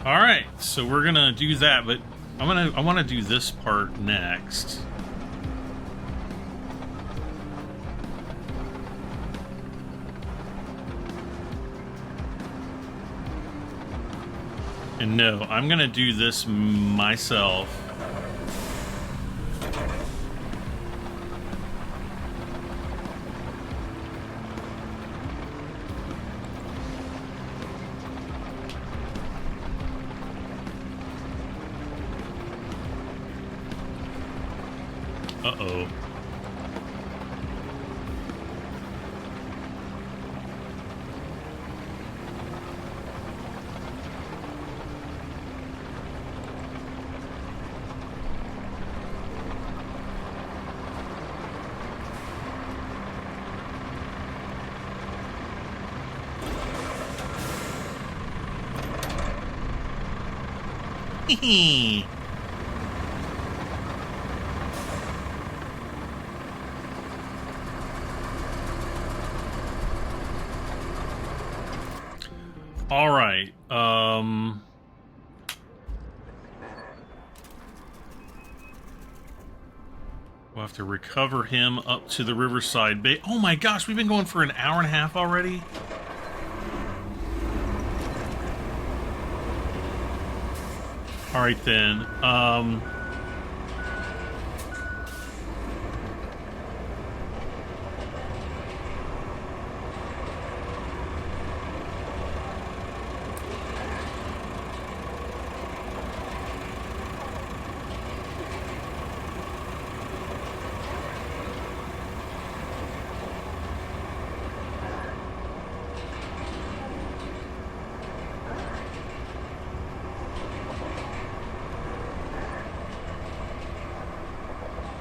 Alright, so we're gonna do that, but I wanna do this part next. And no, I'm gonna do this myself. Uh-oh. Hee. All right. We'll have to recover him up to the Riverside Bay. Oh my gosh, we've been going for an hour and a half already. All right then.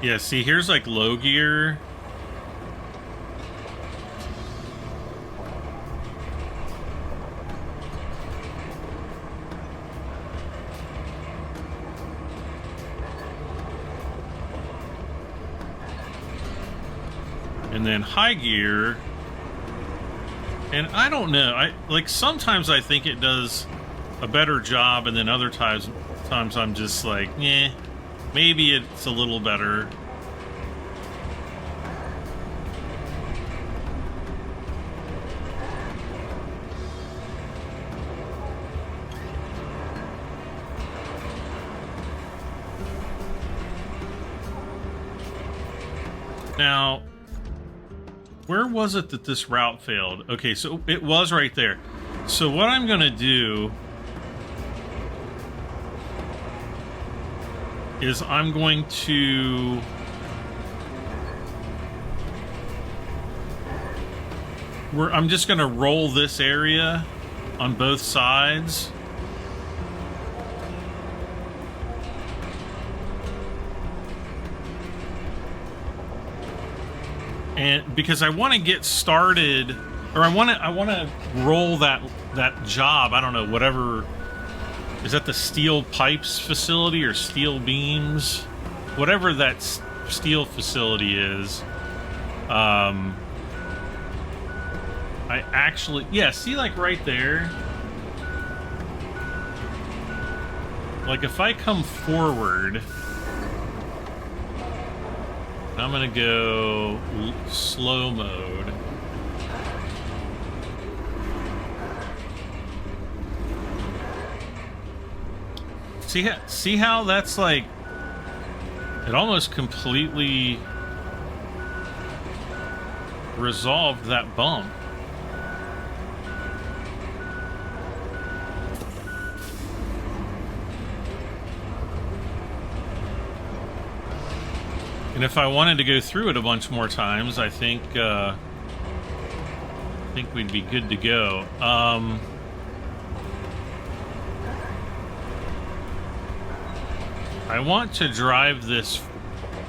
Yeah, see, here's like low gear. And then high gear. And I don't know. Sometimes I think it does a better job, and then other times I'm just like, eh. Maybe it's a little better. Now, where was it that this route failed? Okay, so it was right there. So what I'm going to do is I'm going to... I'm just going to roll this area on both sides. And because I want to get started, or I want to roll that job. I don't know, whatever. Is that the steel pipes facility or steel beams? Whatever that steel facility is. I actually, yeah, see, like right there. Like if I come forward, I'm gonna go slow mode. See how that's like, it almost completely resolved that bump. And if I wanted to go through it a bunch more times, I think we'd be good to go. I want to drive this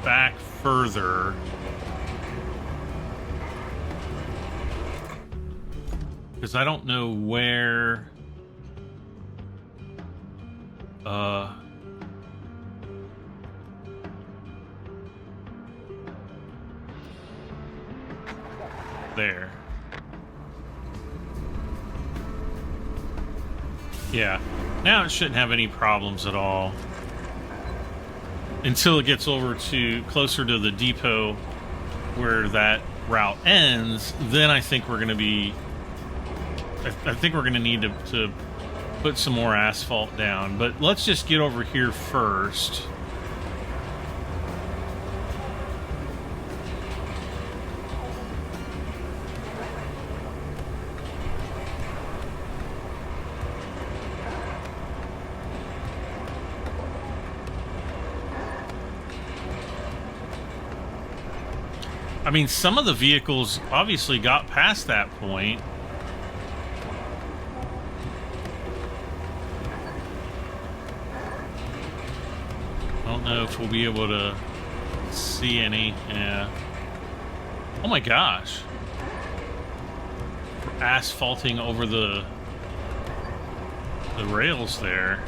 back further. Because I don't know where... There. Yeah. Now it shouldn't have any problems at all. Until it gets over to closer to the depot where that route ends, then I think we're going to be... I think we're going to need to put some more asphalt down. But let's just get over here first. I mean, some of the vehicles obviously got past that point. I don't know if we'll be able to see any. Yeah. Oh my gosh. We're asphalting over the rails there.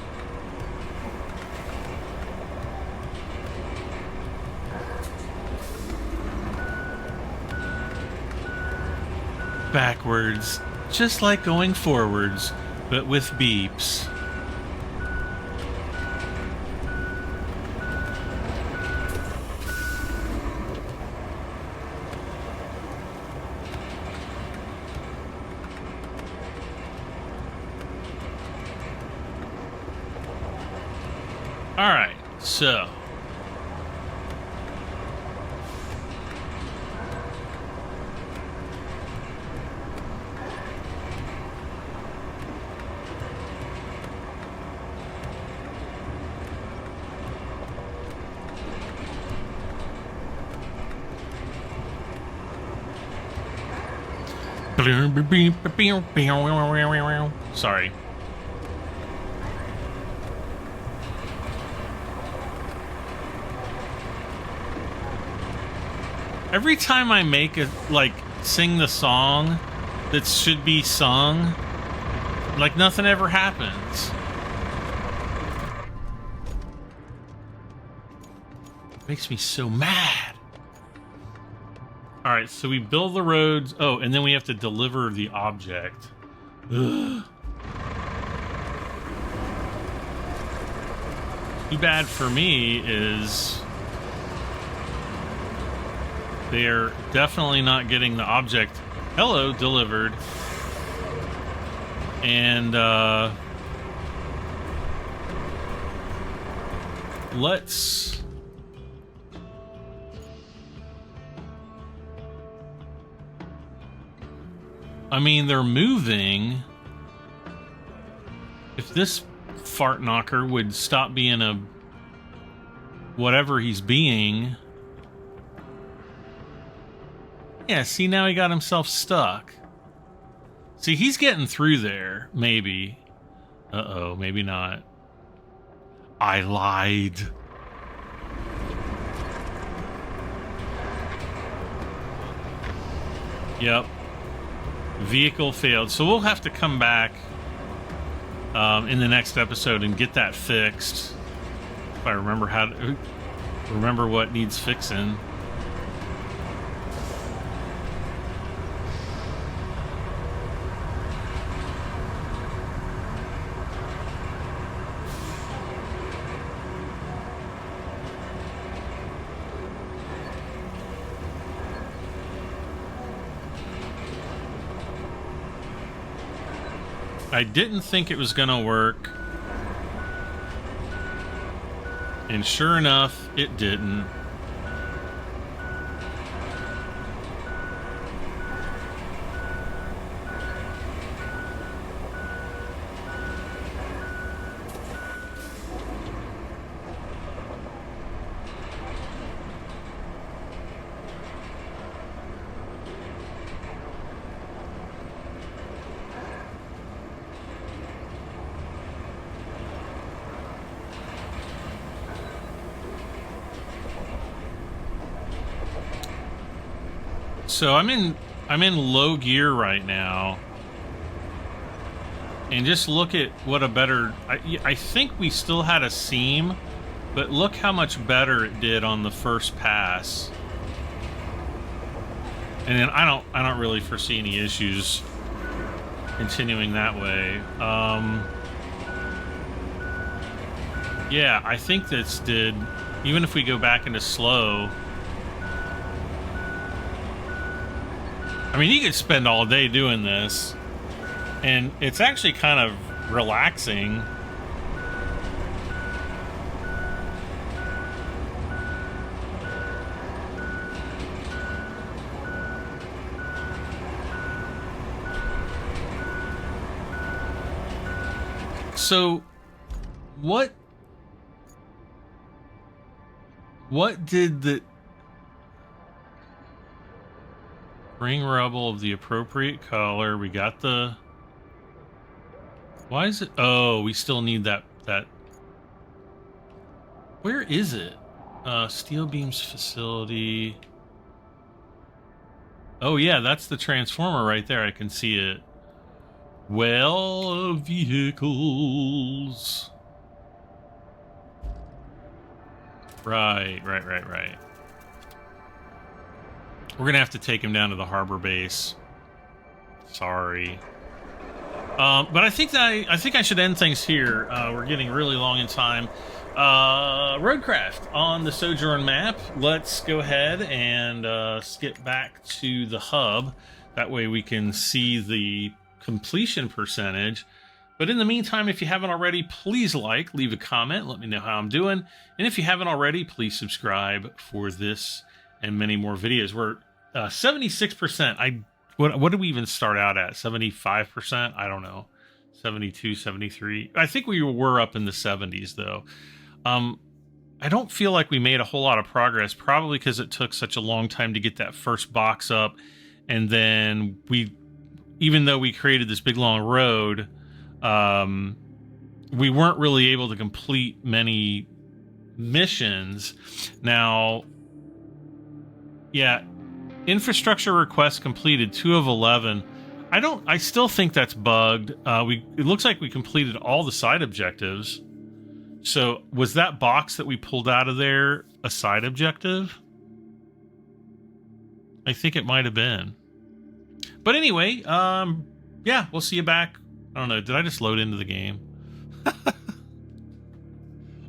Backwards, just like going forwards, but with beeps. All right, so sorry. Every time I make it, like, sing the song that should be sung, like, nothing ever happens. It makes me so mad. Alright, so we build the roads. Oh, and then we have to deliver the object. Ugh. Too bad for me is they're definitely not getting the object. Hello, delivered. And let's... I mean, they're moving. If this fart knocker would stop being a whatever he's being. Yeah, see, now he got himself stuck. See, he's getting through there, maybe. Uh-oh, maybe not. I lied. Yep. Vehicle failed. So we'll have to come back in the next episode and get that fixed. If I remember remember what needs fixing. I didn't think it was gonna work, and sure enough, it didn't. So I'm in low gear right now, and just look at what a better. I think we still had a seam, but look how much better it did on the first pass. And then I don't really foresee any issues continuing that way. Yeah, I think this did. Even if we go back into slow. I mean, you could spend all day doing this, and it's actually kind of relaxing. So, what did the... Ring rubble of the appropriate color. We got the... Why is it... Oh, we still need that... Where is it? Steel beams facility. Oh, yeah, that's the transformer right there. I can see it. Well, vehicles. Right. We're gonna have to take him down to the harbor base. Sorry. But I think I should end things here. We're getting really long in time. Roadcraft on the Sojourn map. Let's go ahead and skip back to the hub. That way we can see the completion percentage. But in the meantime, if you haven't already, please leave a comment, let me know how I'm doing. And if you haven't already, please subscribe for this and many more videos. We're 76%. What did we even start out at? 75%? I don't know. 72, 73. I think we were up in the 70s though. I don't feel like we made a whole lot of progress, probably because it took such a long time to get that first box up, and then even though we created this big long road, we weren't really able to complete many missions. Now, yeah, infrastructure requests completed 2 of 11. I still think that's bugged. It looks like we completed all the side objectives. So was that box that we pulled out of there a side objective? I think it might have been. But anyway, yeah, we'll see you back. I don't know. Did I just load into the game?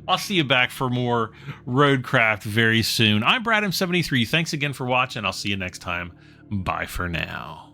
I'll see you back for more Roadcraft very soon. I'm Brad M73. Thanks again for watching. I'll see you next time. Bye for now.